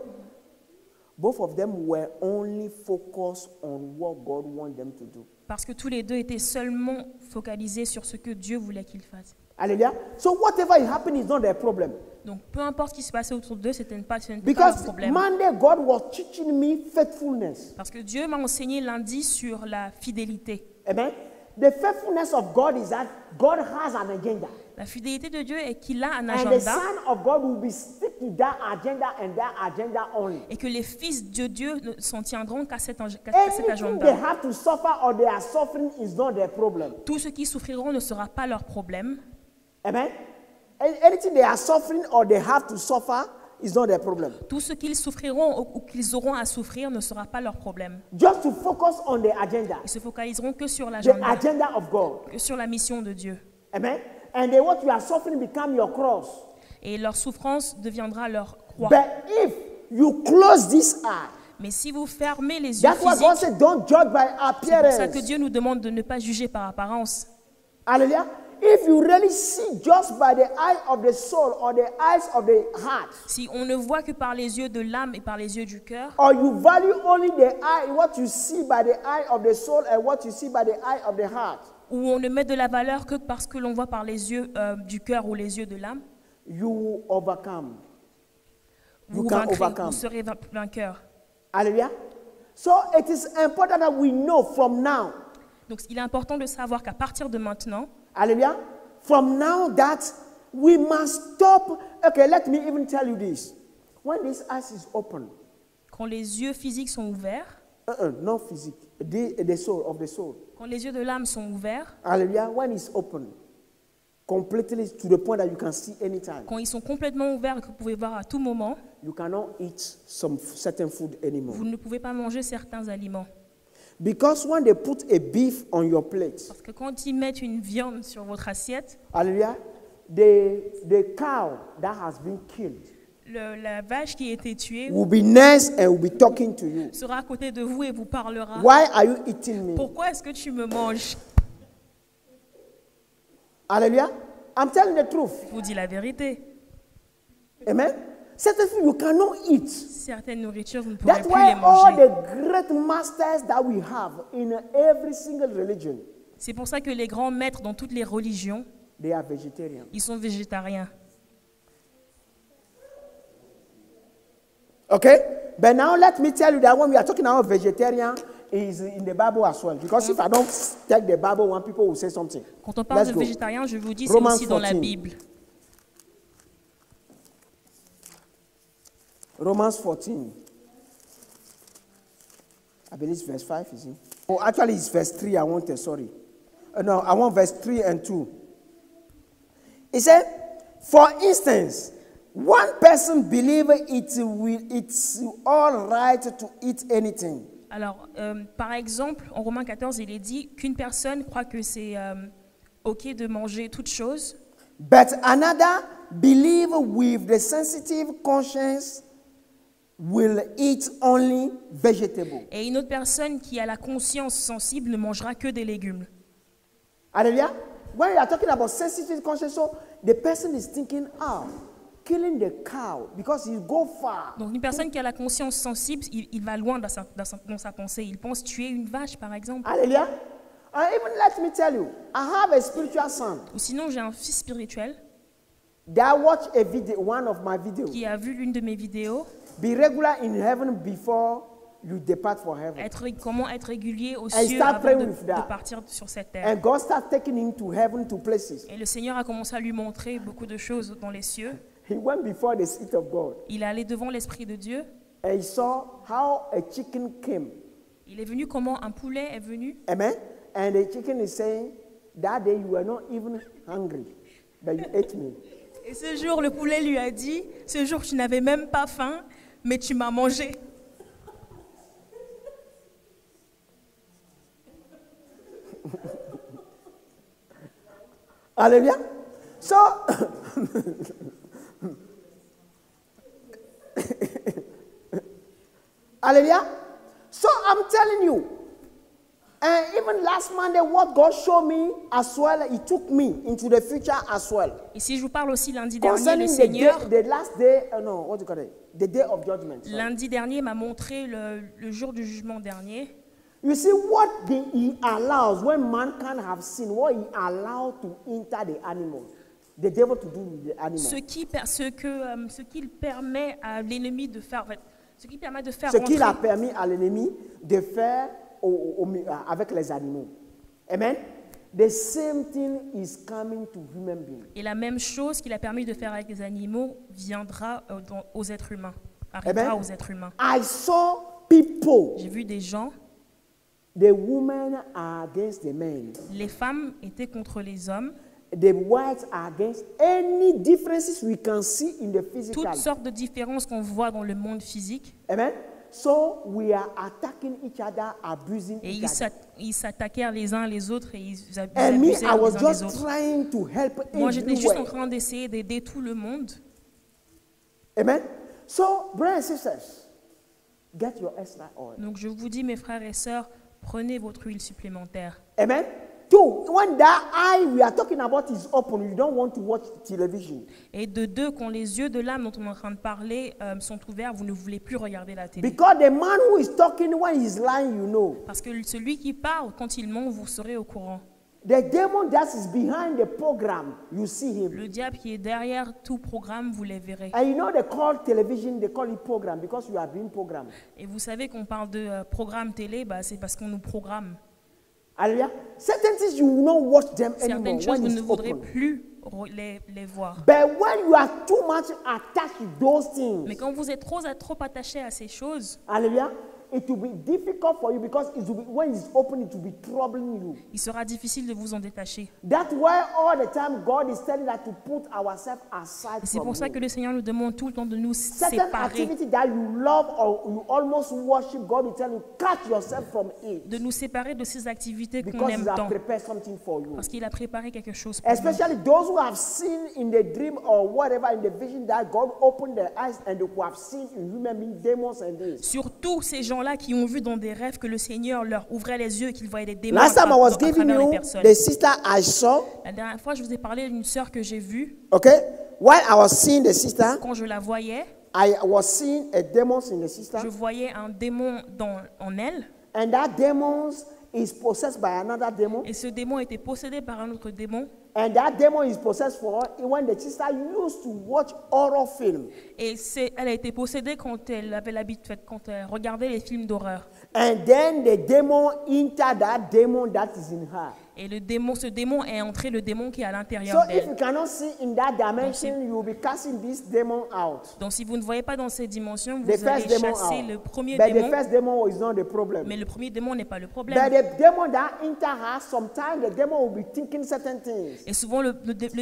Both of them were only focused on what God wanted them to do.
Parce que tous les deux étaient seulement focalisés sur ce que Dieu voulait qu'ils fassent.
Hallelujah. So whatever is happening is not their problem.
Donc peu importe ce qui se passait autour d'eux, ce n'était pas leur
Because
problème.
Monday God was teaching me faithfulness.
Parce que Dieu m'a enseigné lundi sur la fidélité.
Amen. The faithfulness of God is that God has an agenda.
La fidélité de Dieu est qu'il a un
And the
agenda
Son of God will be stick to that agenda and that agenda only.
et que les fils de Dieu ne s'en tiendront qu'à cet
Anything
agenda.
they have to suffer or they are suffering is not their problem.
Tout ce qui souffriront ne sera pas leur problème.
Amen. Anything they are suffering or they have to suffer is not their problem.
Tout ce qu'ils souffriront ou qu'ils auront à souffrir ne sera pas leur problème.
Just to focus on the agenda,
Ils se focaliseront que sur
the
l'agenda,
agenda of God.
que sur la mission de Dieu.
Amen. And then what you are suffering become your cross.
Et leur souffrance deviendra leur croix.
But if you close this eye,
Mais si vous fermez les yeux
that's why God
physiques,
said, don't judge by
c'est pour ça que
appearance.
Dieu nous demande de ne pas juger par apparence.
Hallelujah. If you really see just by the eye of the soul or the eyes of the heart,
Si on ne voit que par les yeux de l'âme et par les yeux du cœur,
or you value only the eye, what you see by the eye of the soul and what you see by the eye of the heart,
où on ne met de la valeur que parce que l'on voit par les yeux du cœur ou les yeux de l'âme,
you will overcome. You
vous
can
vaincrez,
overcome.
vous serez vainqueur.
Hallelujah. So it is important that we know from now,
Donc il est important de savoir qu'à partir de maintenant,
hallelujah, from now that we must stop. Okay, let me even tell you this. When this eyes is open,
quand les yeux physiques sont ouverts,
not physique, the soul of the soul.
quand les yeux de l'âme sont ouverts,
Hallelujah. When it's open, completely to the point that you can see anytime,
quand ils sont complètement ouverts et que vous pouvez voir à tout moment,
you cannot eat some certain food anymore.
vous ne pouvez pas manger certains aliments.
Because when they put a beef on your plate,
Parce que quand ils mettent une viande sur votre assiette,
hallelujah, the cow that has been killed
la vache qui a été tuée
will be nice and will be talking to you.
sera à côté de vous et vous parlera.
Why are you eating me?
Pourquoi est-ce que tu me manges?
Hallelujah. I'm telling the truth.
Je vous dis la vérité.
Amen. certain food you cannot eat.
Certaines nourritures, vous ne pourrez
That's
plus les
why all
manger.
the great masters that we have in every single religion,
C'est pour ça que les grands maîtres dans toutes les religions,
they are vegetarians.
ils sont végétariens.
Okay? But now let me tell you that when we are talking about vegetarian, is in the Bible as well. Because if I don't take the Bible, one people will say something.
Quand on parle
Let's
de
go.
végétarien, je vous dis, c'est
Romans
aussi dans la
14.
Bible.
Romans 14. I believe it's verse 5, is it? Oh, actually, it's verse 3 I wanted, sorry. No, I want verse 3 and 2. It said, for instance, one person believes it's all right to eat anything.
Alors, par exemple, en Romains 14, il est dit qu'une personne croit que c'est OK de manger toute chose,
But another believe with the sensitive conscience will eat only vegetable.
et une autre personne qui a la conscience sensible ne mangera que des légumes.
Hallelujah. When you are talking about sensitive conscience, so the person is thinking, killing the cow because he go far.
Donc, une personne qui a la conscience sensible, il va loin dans sa pensée. Il pense tuer une vache, par exemple.
Hallelujah. Even let me tell you, I have a spiritual son
Ou sinon, j'ai un fils spirituel
that watched a video, one of my videos.
qui a vu l'une de mes vidéos,
Be regular in heaven before you depart for heaven.
comment être régulier aux
And
cieux
start
avant
praying
de
with that.
partir sur cette terre.
And God started taking him to heaven, to places.
Et le Seigneur a commencé à lui montrer beaucoup de choses dans les cieux.
He went before the seat of God.
Il est allé devant l'Esprit de Dieu.
And he saw how a chicken came.
Il est venu comment un poulet est venu.
Amen. And the chicken is saying, that day you were not even hungry, but you ate me.
Et ce jour, le poulet lui a dit, ce jour, tu n'avais même pas faim, mais tu m'as mangé.
Hallelujah. So, hallelujah. So I'm telling you, and even last Monday, what God showed me as well, He took me into the future as well.
Et si je vous parle aussi lundi dernier, le
Concerning
Seigneur,
the last day, no, what do you call it? The day of judgment. sorry.
lundi dernier, m'a montré le jour du jugement dernier.
You see what He allows when mankind have sinned, what He allowed to enter the animals, the devil to do with the animals.
Ce qu'il permet à l'ennemi de faire, en fait, ce qui permet de faire
Ce qu'il a
rentrer,
permis à l'ennemi de faire avec les animaux. Amen. The same thing is coming to human beings.
et la même chose qu'il a permis de faire avec les animaux viendra aux êtres humains, arrivera
Amen.
aux êtres humains.
I saw people,
J'ai vu des gens,
the women are against the men,
les femmes étaient contre les hommes,
the whites are against any differences we can see in the physical.
toutes sortes de différences qu'on voit dans le monde physique.
Amen. So we are attacking each other, abusing
Et
each other.
ils s'attaquèrent les uns les autres et ils
And me,
abusaient
I was
les uns les
just
autres.
trying to help
Moi, j'étais juste en
everywhere.
train d'essayer d'aider tout le monde.
Amen. So, brothers and sisters, get your extra oil.
Donc, je vous dis, mes frères et sœurs, prenez votre huile supplémentaire.
Amen. Two, when that eye we are talking about is open, you don't want to watch television.
Et de deux, quand les yeux de l'âme dont on est en train de parler sont ouverts, vous ne voulez plus regarder la télé.
Because the man who is talking when he's lying, you know.
Parce que celui qui parle, quand il ment, vous serez au courant.
The demon that is behind the program, you see him.
Le diable qui est derrière tout programme, vous les verrez.
And you know they call television, they call it program because you are being programmed.
Et vous savez qu'on parle de programme télé, c'est parce qu'on nous programme.
Hallelujah. Certain things you will not watch them anymore
Certaines choses,
when
vous ne
it's
voudrez
open.
plus les voir.
But when you are too much attached to those things,
Mais quand vous êtes trop attaché à ces choses,
hallelujah, it will be difficult for you because it will be, when it's open, it will be troubling you.
il sera difficile de vous en détacher.
That's why all the time God is telling us to put ourselves aside
Et c'est
from
pour ça que
Him.
le Seigneur nous demande tout le temps de nous
Certain
séparer,
activity that you love or you almost worship, God will tell you, cut yourself from it.
de nous séparer de ces activités qu'on
Because He
aime
has
tant.
prepared something for you.
Parce qu'il a préparé quelque chose pour nous.
Especially those who have seen in the dream or whatever in the vision that God opened their eyes and who have seen in human beings, demons and this.
Surtout ces gens-là qui ont vu dans des rêves que le Seigneur leur ouvrait les yeux et qu'ils voyaient des démons
Last time I was
à
giving
travers les
you
personnes.
the sister I saw,
La dernière fois, je vous ai parlé d'une sœur que j'ai vue.
okay? While I was seeing the sister,
Quand je la voyais,
I was seeing a demon in the sister,
Je voyais un démon en elle,
and that demon is possessed by another demon,
et ce démon était possédé par un autre démon.
and that demon is possessed for when the sister used to watch horror film,
Et elle a été possédée quand elle avait l'habitude, quand elle regardait les films d'horreur.
and then the demon entered that demon that is in her.
Et ce démon est entré, le démon qui est à
So
l'intérieur
if you
d'elle.
cannot see in that dimension, you will be casting this demon out.
Donc si vous ne voyez pas dans ces dimensions, vous
The first
allez
demon
chasser
out.
le premier
But the
démon.
first demon is not the problem.
Mais le premier démon n'est pas le
But
problème.
the demon that enter her, sometimes the demon will be thinking certain things.
Et souvent, le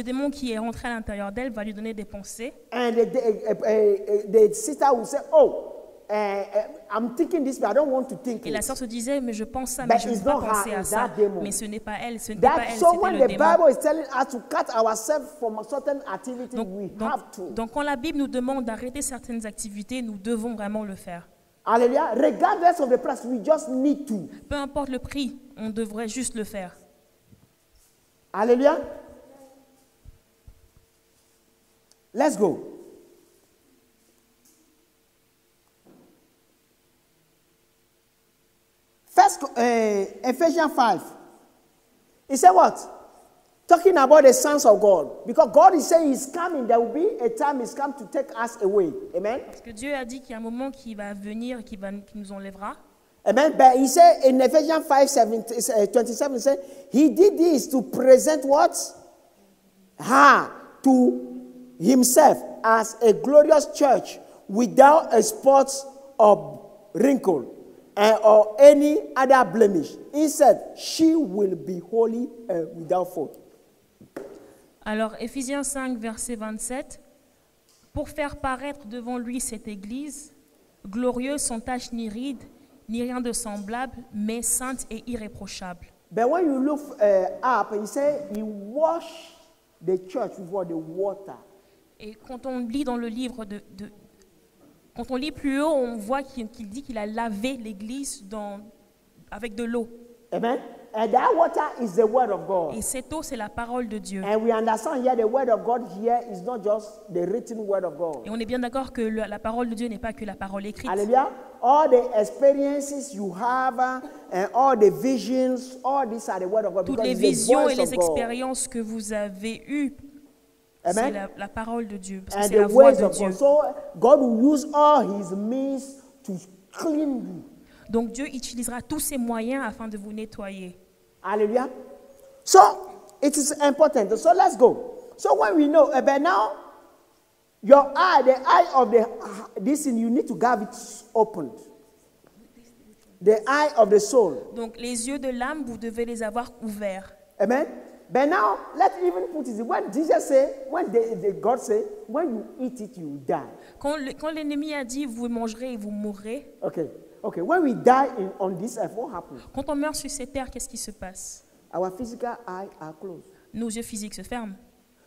démon qui est rentré à l'intérieur d'elle va lui donner des pensées.
And the sister will say, oh, I'm thinking this, but I don't want to think
Et la
it.
sœur se disait, mais je pense ça, mais
But
je ne
it's
veux pas
not her,
penser à
it's
ça.
that demon.
Mais ce n'est pas elle, ce n'était pas elle,
So
c'était
when
le
the
démon.
Bible is telling us to cut ourselves from a certain activity, we have to.
Donc quand la Bible nous demande d'arrêter certaines activités, nous devons vraiment le faire.
Hallelujah. Regardless of the price, we just need to.
Peu importe le prix, on devrait juste le faire.
Hallelujah. Let's go. First, Ephesians 5. He said what? Talking about the sons of God. Because God is saying he's coming. There will be a time he's come to take us away. Amen.
Parce que Dieu a dit qu'il y a un moment qui va venir, qui nous enlèvera.
Amen. But he said in Ephesians 5:27, he said, he did this to present what? Her to himself as a glorious church without a spot or wrinkle or any other blemish. Instead, she will be holy and without fault.
Alors, Éphésiens 5, verset 27, pour faire paraître devant lui cette église, glorieuse, sans tache ni ride, ni rien de semblable, mais sainte et irréprochable.
But when you look up, he said he washed the church with the water.
Et quand on lit dans le livre quand on lit plus haut, on voit qu'il dit qu'il a lavé l'église avec de l'eau.
Amen. And that water is the word of God.
Et cette eau, c'est la parole de Dieu.
And we understand here the word of God here is not just the written word of God.
Et on est bien d'accord que la parole de Dieu n'est pas que la parole écrite.
Hallelujah. All the experiences you have and all the visions, all these are the word of God.
Toutes
because
les
it's the
visions
voice
et les
of God.
expériences que vous avez eues, c'est
Amen.
la parole de Dieu. Parce que
And
c'est la
the
voix
words
de
of
Dieu.
God. So God will use all his means to clean you.
Donc Dieu utilisera tous ses moyens afin de vous nettoyer.
Hallelujah. So it is important. So let's go. So when we know, but now your eye, the eye of this thing, you need to have it opened. The eye of the soul.
Donc les yeux de l'âme, vous devez les avoir ouverts.
Amen. But now let's even put it. When Jesus said, when God said, when you eat it, you die.
Quand l'ennemi a dit vous mangerez et vous mourrez,
Okay. Okay. When we die on this earth, what happens?
quand on meurt sur cette terre, qu'est-ce qui se passe?
Our physical eye are closed.
Nos yeux physiques se ferment.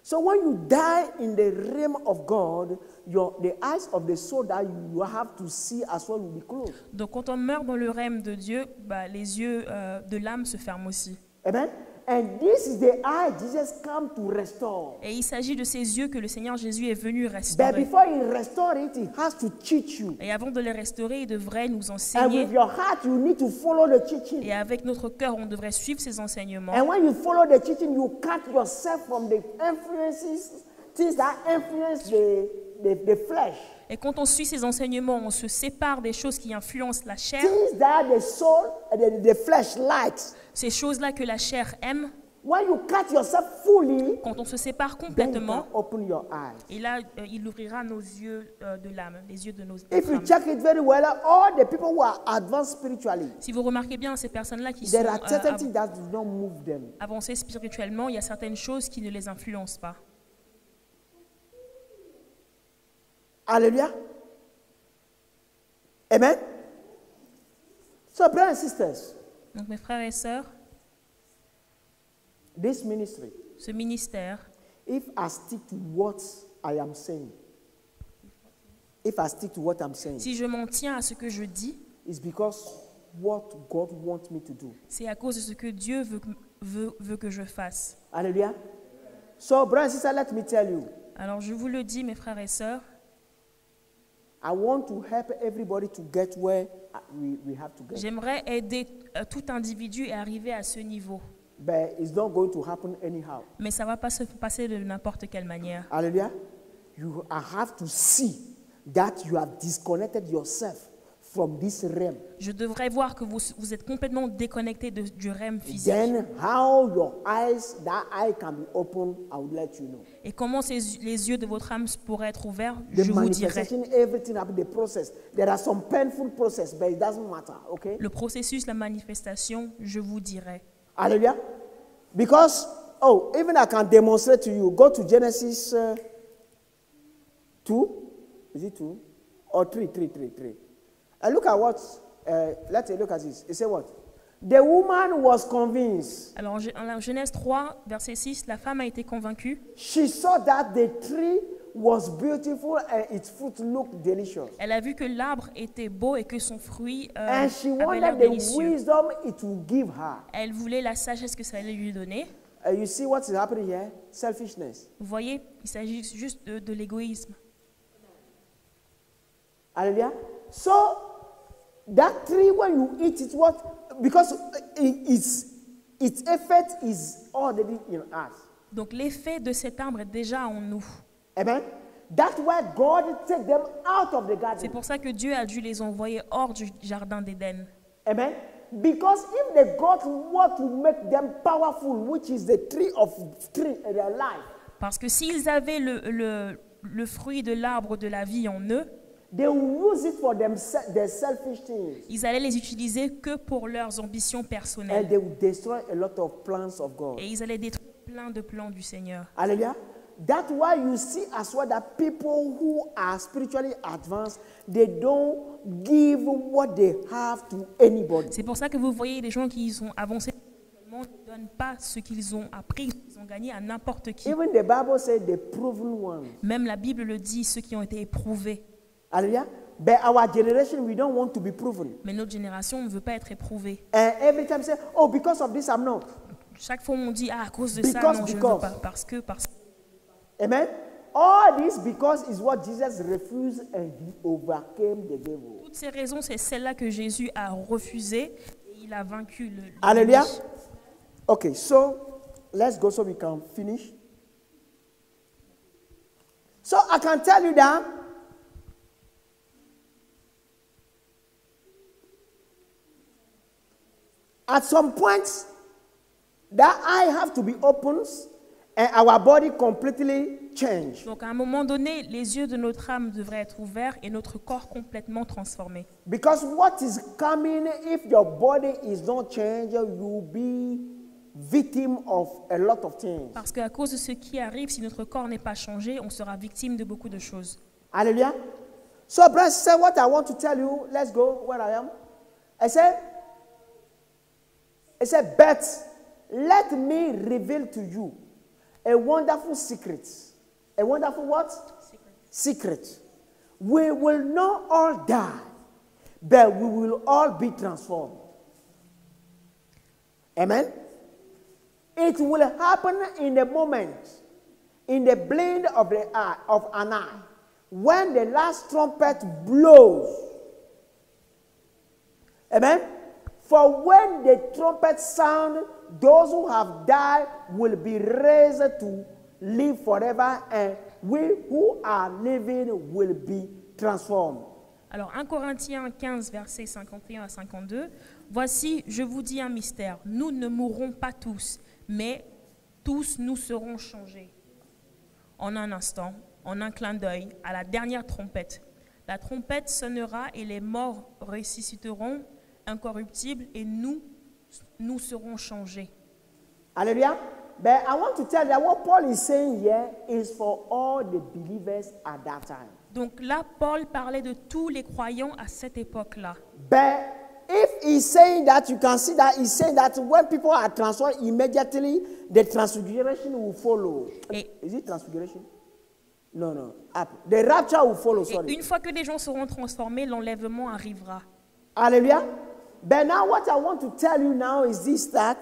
So when you die in the realm of God, the eyes of the soul that you have to see as well will be closed.
Donc quand on meurt dans le règne de Dieu, les yeux de l'âme se ferment aussi.
Amen. And this is the eye Jesus come to restore.
Et il s'agit de ces yeux que le Seigneur Jésus est venu
But
restaurer.
before he restore it, he has to teach you.
Et avant de les restaurer, il devrait nous
And
enseigner.
with your heart, you need to follow the teaching.
Et avec notre cœur, on devrait suivre ces enseignements.
And when you follow the teaching, you cut yourself from the influences, things that influence the flesh.
Et quand on suit ces enseignements, on se sépare des choses qui influencent la chair,
Things that the soul, the flesh likes.
ces choses-là que la chair aime.
When you cut yourself fully,
Quand on se sépare
then you
complètement,
can open your eyes.
et là, il ouvrira nos yeux de l'âme, les yeux de nos
If you
âmes.
check it very well, all the people who are advanced spiritually,
Si vous remarquez bien, ces personnes-là qui sont
there are certain things that do not move them.
avancées spirituellement, il y a certaines choses qui ne les influencent pas.
Hallelujah. Amen. So, brothers and sisters,
Donc mes frères et sœurs,
this ministry,
ce ministère,
if I stick to what I am saying, if I stick to what I'm saying,
si je m'en tiens à ce que je dis,
it's because what God wants me to do.
c'est à cause de ce que Dieu veut que je fasse.
Hallelujah. So, brothers and sisters, let me tell you,
Alors je vous le dis, mes frères et sœurs,
I want to help everybody to get where we have to get.
J'aimerais aider tout individu à arriver à ce niveau.
But it's not going to happen anyhow.
Mais ça ne va pas se passer de n'importe quelle manière.
Hallelujah. You have to see that you have disconnected yourself from this realm.
Je devrais voir que vous êtes complètement déconnecté du realm physique.
Then how your eyes, that eye can be opened, I will let you know.
Et comment les yeux de votre âme pourraient être ouverts,
The
je vous dirai.
manifestation, everything about the process. There are some painful process, but it doesn't matter, okay?
Le processus, la manifestation, je vous dirai.
Hallelujah. Because, even I can demonstrate to you. Go to Genesis 2. Is it 2? Or 3? And look at what, let's look at this. It said what? The woman was convinced.
Alors, en Genèse 3, verset 6, la femme a été convaincue.
She saw that the tree was beautiful and its fruit looked delicious.
Elle a vu que l'arbre était beau et que son fruit
And she
avait l'air
wanted the
délicieux.
wisdom it would give her.
Elle voulait la sagesse que ça allait lui donner.
You see what is happening here? Selfishness.
Vous voyez, il s'agit juste de l'égoïsme.
Hallelujah. So, that tree, when you eat it, what? Because its effect is already in us.
Donc l'effet de cet arbre est déjà en nous.
Amen. That's why God take them out of the
C'est
garden.
pour ça que Dieu a dû les envoyer hors du jardin d'Éden.
Amen. Because if the God want to make them powerful, which is the tree in their life,
Parce que s'ils avaient le fruit de l'arbre de la vie en eux,
they will use it for their selfish things.
ils allaient les utiliser que pour leurs ambitions
And
personnelles.
they will destroy a lot of plans of God.
Et ils allaient détruire plein de plans du Seigneur.
Hallelujah. That's why you see as well that people who are spiritually advanced, they don't give what they have to anybody.
C'est pour ça que vous voyez les gens qui sont avancés spirituellement ne donnent pas ce qu'ils ont appris, ce qu'ils ont gagné à n'importe qui.
Even the Bible said the proven ones.
Même la Bible le dit, ceux qui ont été éprouvés.
Hallelujah. But our generation, we don't want to be proven.
Mais notre génération ne veut pas être éprouvée.
And every time say, oh, because of this, I'm not.
Chaque fois on dit, à cause de ça,
Because,
non, je ne
because.
veux pas. Parce que.
Amen. All this because is what Jesus refused and he overcame the devil.
Toutes ces raisons, c'est celle-là que Jésus a refusé et il a vaincu le.
Hallelujah. Okay, so let's go so we can finish. So I can tell you that at some point that eye have to be opened and our body completely change.
Donc à un moment donné, les yeux de notre âme devraient être ouverts et notre corps complètement transformé.
Because what is coming, if your body is not changed, you will be victim of a lot of things.
Parce qu'à cause de ce qui arrive, si notre corps n'est pas changé, on sera victime de beaucoup de choses.
Hallelujah. So, brothers, say what I want to tell you. Let's go where I am. I said, but let me reveal to you a wonderful secret. A wonderful what? Secret. We will not all die, but we will all be transformed. Amen. It will happen in a moment, in the blink of the eye, of an eye, when the last trumpet blows. Amen. For when the trumpet sound, those who have died will be raised to live forever, and we who are living will be transformed.
Alors 1 Corinthiens 15, versets 51 à 52. Voici, je vous dis un mystère. Nous ne mourrons pas tous, mais tous nous serons changés. En un instant, en un clin d'œil, à la dernière trompette. La trompette sonnera et les morts ressusciteront incorruptibles et nous serons changés.
Hallelujah. But I want to tell you that what Paul is saying here is for all the believers at that time.
Donc là, Paul parlait de tous les croyants à cette époque-là.
But if he's saying that, you can see that he's saying that when people are transformed, immediately the transfiguration will follow. Is it transfiguration? No. The rapture will follow, sorry.
Et une fois que les gens seront transformés, l'enlèvement arrivera.
Hallelujah. But now what I want to tell you now is this, that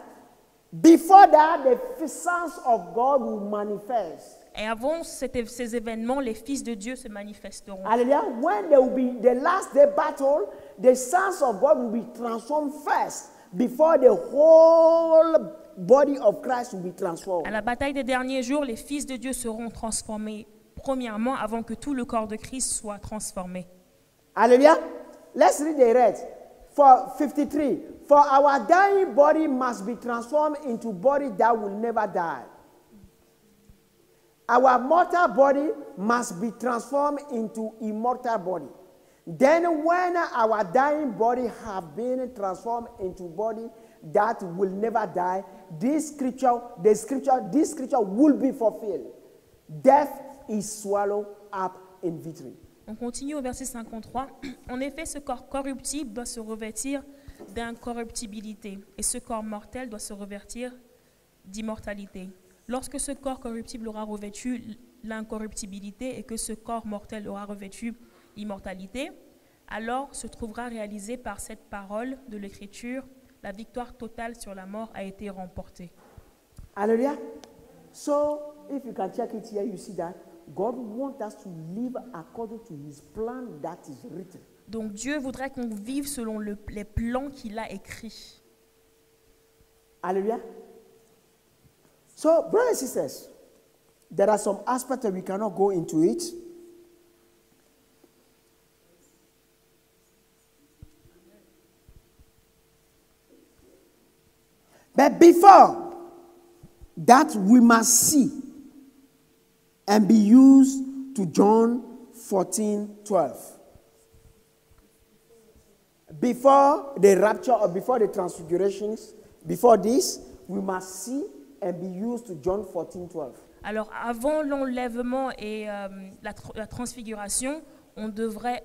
before that, the sons of God will manifest.
Et avant ces événements, les fils de Dieu se manifesteront.
Hallelujah. When there will be the last day battle, the sons of God will be transformed first before the whole body of Christ will be transformed.
À la bataille des derniers jours, les fils de Dieu seront transformés premièrement avant que tout le corps de Christ soit transformé.
Hallelujah. Let's read the rest. For 53. For our dying body must be transformed into body that will never die. Our mortal body must be transformed into immortal body. Then when our dying body have been transformed into body that will never die, this scripture will be fulfilled. Death is swallowed up in victory.
On continue au verset 53. En effet, ce corps corruptible doit se revêtir d'incorruptibilité et ce corps mortel doit se revêtir d'immortalité. Lorsque ce corps corruptible aura revêtu l'incorruptibilité et que ce corps mortel aura revêtu l'immortalité, alors se trouvera réalisé par cette parole de l'Écriture, la victoire totale sur la mort a été remportée.
Hallelujah. So, if you can check it here, you see that God wants us to live according to His plan that is written.
Donc Dieu voudrait qu'on vive selon les plans qu'il a écrits.
Hallelujah. So, brothers and sisters, there are some aspects that we cannot go into it. But before that, we must see and be used to John 14:12. Before the rapture or before the transfigurations, before this, we must see and be used to John 14:12.
Alors, avant l'enlèvement et la transfiguration, on devra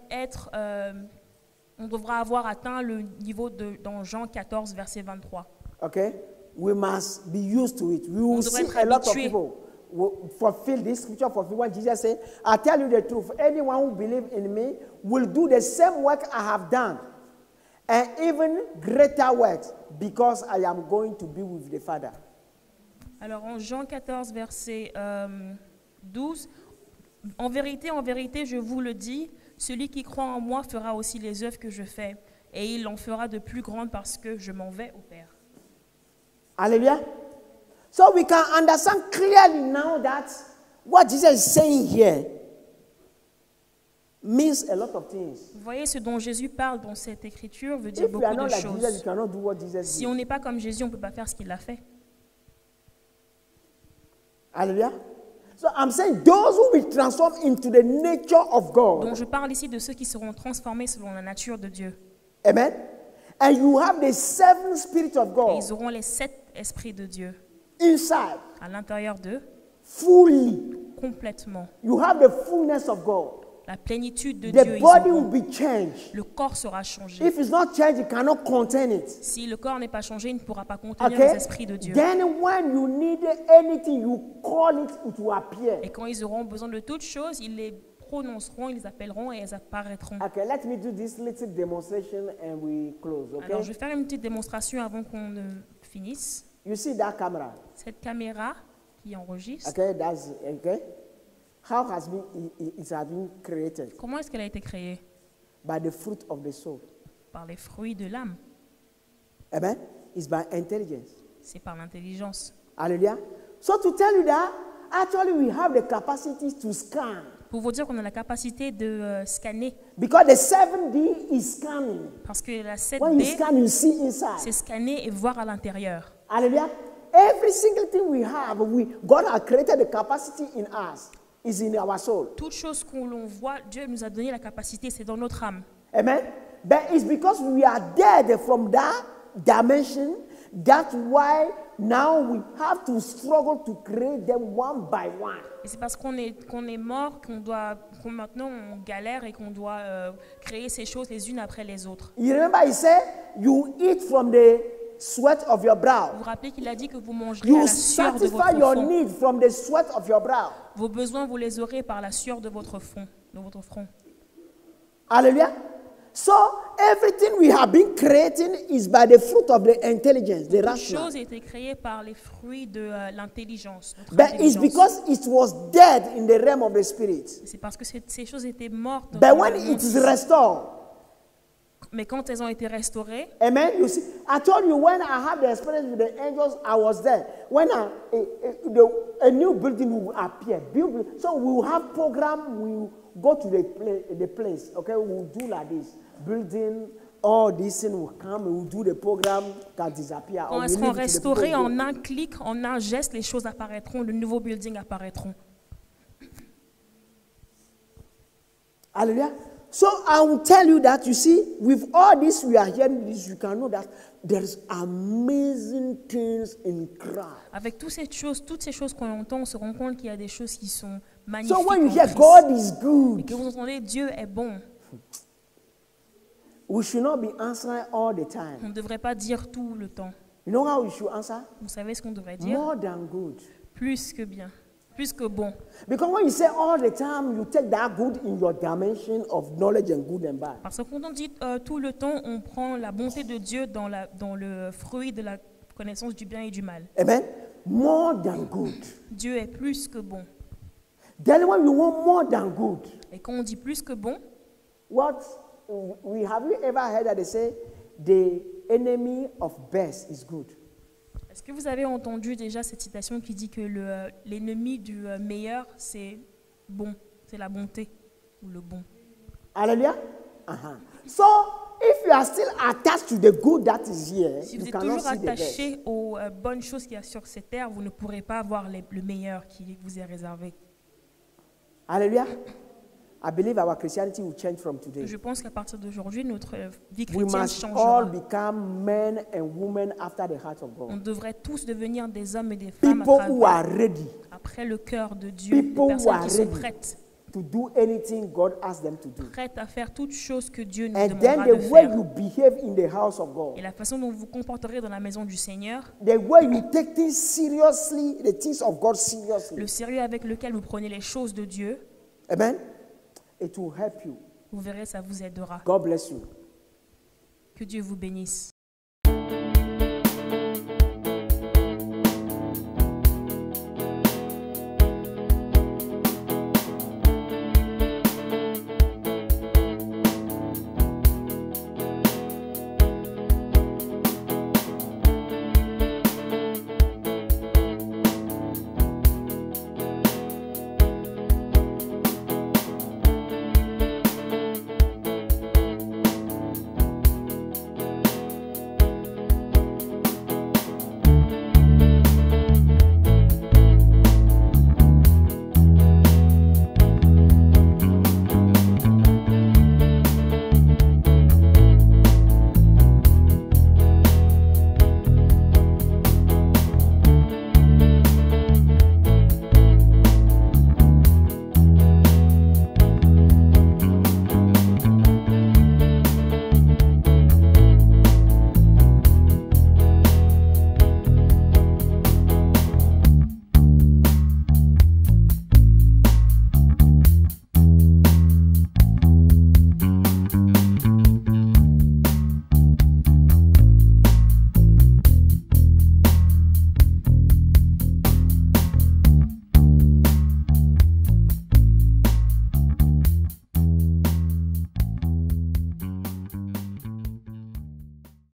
avoir atteint le niveau dans Jean 14, verset 23.
Okay? We must be used to it. We
On
will
devrait
see
être
a lot of
habitué.
people will fulfill this scripture, fulfill what Jesus said. I tell you the truth, anyone who believes in me will do the same work I have done, and even greater works, because I am going to be with the Father.
Alors, en Jean 14, verset 12, en vérité, je vous le dis, celui qui croit en moi fera aussi les œuvres que je fais, et il en fera de plus grandes parce que je m'en vais au Père.
Hallelujah. So we can understand clearly now that what Jesus is saying here means a lot of things.
Vous voyez, ce dont Jésus parle dans cette écriture veut dire
If you
beaucoup
are not
de
like Jesus, you
choses.
cannot do what Jesus
Si
did.
on n'est pas comme Jésus, on ne peut pas faire ce qu'il a fait.
Hallelujah. So I'm saying those who will transform into the nature of God.
Donc je parle ici de ceux qui seront transformés selon la nature de Dieu.
Amen. And you have the seven spirits of
Et
God
ils auront les 7 esprits de Dieu
inside,
à l'intérieur d'eux,
fully.
complètement.
You have the fullness of God.
La plénitude de Dieu,
The
ils
body
auront.
will be changed.
Le corps sera changé.
If it's not changed, it cannot contain it.
Si le corps n'est pas changé, il ne pourra pas contenir
Okay?
les esprits de Dieu.
Then when you need anything, you call it, it will appear.
Et quand ils auront besoin de toutes choses, ils les prononceront, ils les appelleront et elles apparaîtront.
Okay, let me do this little demonstration and we close, okay?
Alors je vais faire une petite démonstration avant qu'on ne finisse.
You see that camera?
Cette caméra qui enregistre,
Okay, that's okay. How has it has been created?
comment est-ce qu'elle a été créée?
By the fruit of the soul.
Par les fruits de l'âme.
Amen. It's by intelligence.
C'est par l'intelligence.
Hallelujah. So to tell you that, actually we have the capacity to scan.
Pour vous dire qu'on a la capacité de scanner.
Because the 7D is scanning.
Parce que la
When you
7D,
scan, you see inside.
c'est scanner et voir à l'intérieur.
Hallelujah. Every single thing we have, God has created the capacity in us. Is in our soul.
Toute chose qu'on l'on voit, Dieu nous a donné la capacité, c'est dans notre âme.
Amen. But it's because we are dead from that dimension. That's why now we have to struggle to create them one by one.
Et c'est parce qu'on est mort qu'on maintenant on galère et qu'on doit créer ces choses les unes après les autres.
You remember he said, you eat from the sweat of your brow.
Vous vous rappelez qu'il a dit que vous mangerez à
You
la sueur de
satisfy
votre
your
front.
need from the sweat of your brow.
Vos besoins, vous les aurez par la sueur de votre front.
Hallelujah. So everything we have been creating is by the fruit of the intelligence, the
Toute
rational.
chose a été créée par les fruits de l'intelligence. notre
But it's
intelligence.
because it was dead in the realm of the spirit.
C'est parce que ces choses étaient mortes.
But
dans
when
le
it
monde.
is restored,
Mais quand elles ont été restaurées,
amen. You see, I told you when I had the experience with the angels, I was there. When a new building will appear, so we will have program. We will go to the place. Okay, we will do like this. Building, all these things will come. We will do the program can disappear.
quand
or
elles
we
seront
leave it to the
restaurées
people.
en un clic, en un geste, les choses apparaîtront, le nouveau building apparaîtront.
Hallelujah. So I will tell you that, you see, with all this we are hearing this, you can know that there's amazing things in Christ.
Avec toutes ces choses qu'on entend, on se rend compte qu'il y a des choses qui sont magnifiques.
So when you
en
hear
Christ.
God is
Et
good,
que vous entendez Dieu est bon,
we should not be answering all the
on
time.
ne devrait pas dire tout le temps.
You know how we should answer?
Vous savez ce qu'on devrait dire?
More than good.
Plus que bien, plus que bon.
Because when you say all the time, you take that good in your dimension of knowledge and good and bad.
Parce que quand on dit tout le temps, on prend la bonté de Dieu dans le fruit de la connaissance du bien et du mal.
Amen? More than good.
Dieu est plus que bon.
Then when you want more than good,
Et quand on dit plus que bon,
have you ever heard that they say the enemy of best is good?
est-ce que vous avez entendu déjà cette citation qui dit que l'ennemi du meilleur, c'est bon, c'est la bonté ou le bon?
Hallelujah. Uh-huh. So if you are still attached to the good that is here,
Si
you
vous êtes
cannot
toujours
see the best.
attaché aux bonnes choses qu'il y a sur cette terre, vous ne pourrez pas voir le meilleur qui vous est réservé.
Hallelujah. I believe our Christianity will change from today.
Je pense qu'à partir d'aujourd'hui, notre vie
We
chrétienne
must all
changera.
become men and women after the heart of
On
God.
devrait tous devenir des hommes et des femmes
People who are ready
après le cœur de Dieu, des
People who
personnes
are
qui sont
ready.
prêtes,
to do anything God asks them to do.
prêtes à faire toutes choses que Dieu nous
And
demandera
then
de
the way
faire.
you behave in the house of God,
Et la façon dont vous vous comporterez dans la maison du Seigneur,
the way you take things seriously, the things of God seriously.
le sérieux avec lequel vous prenez les choses de Dieu,
Amen. It will help you.
vous verrez, ça vous aidera.
God bless you.
Que Dieu vous bénisse.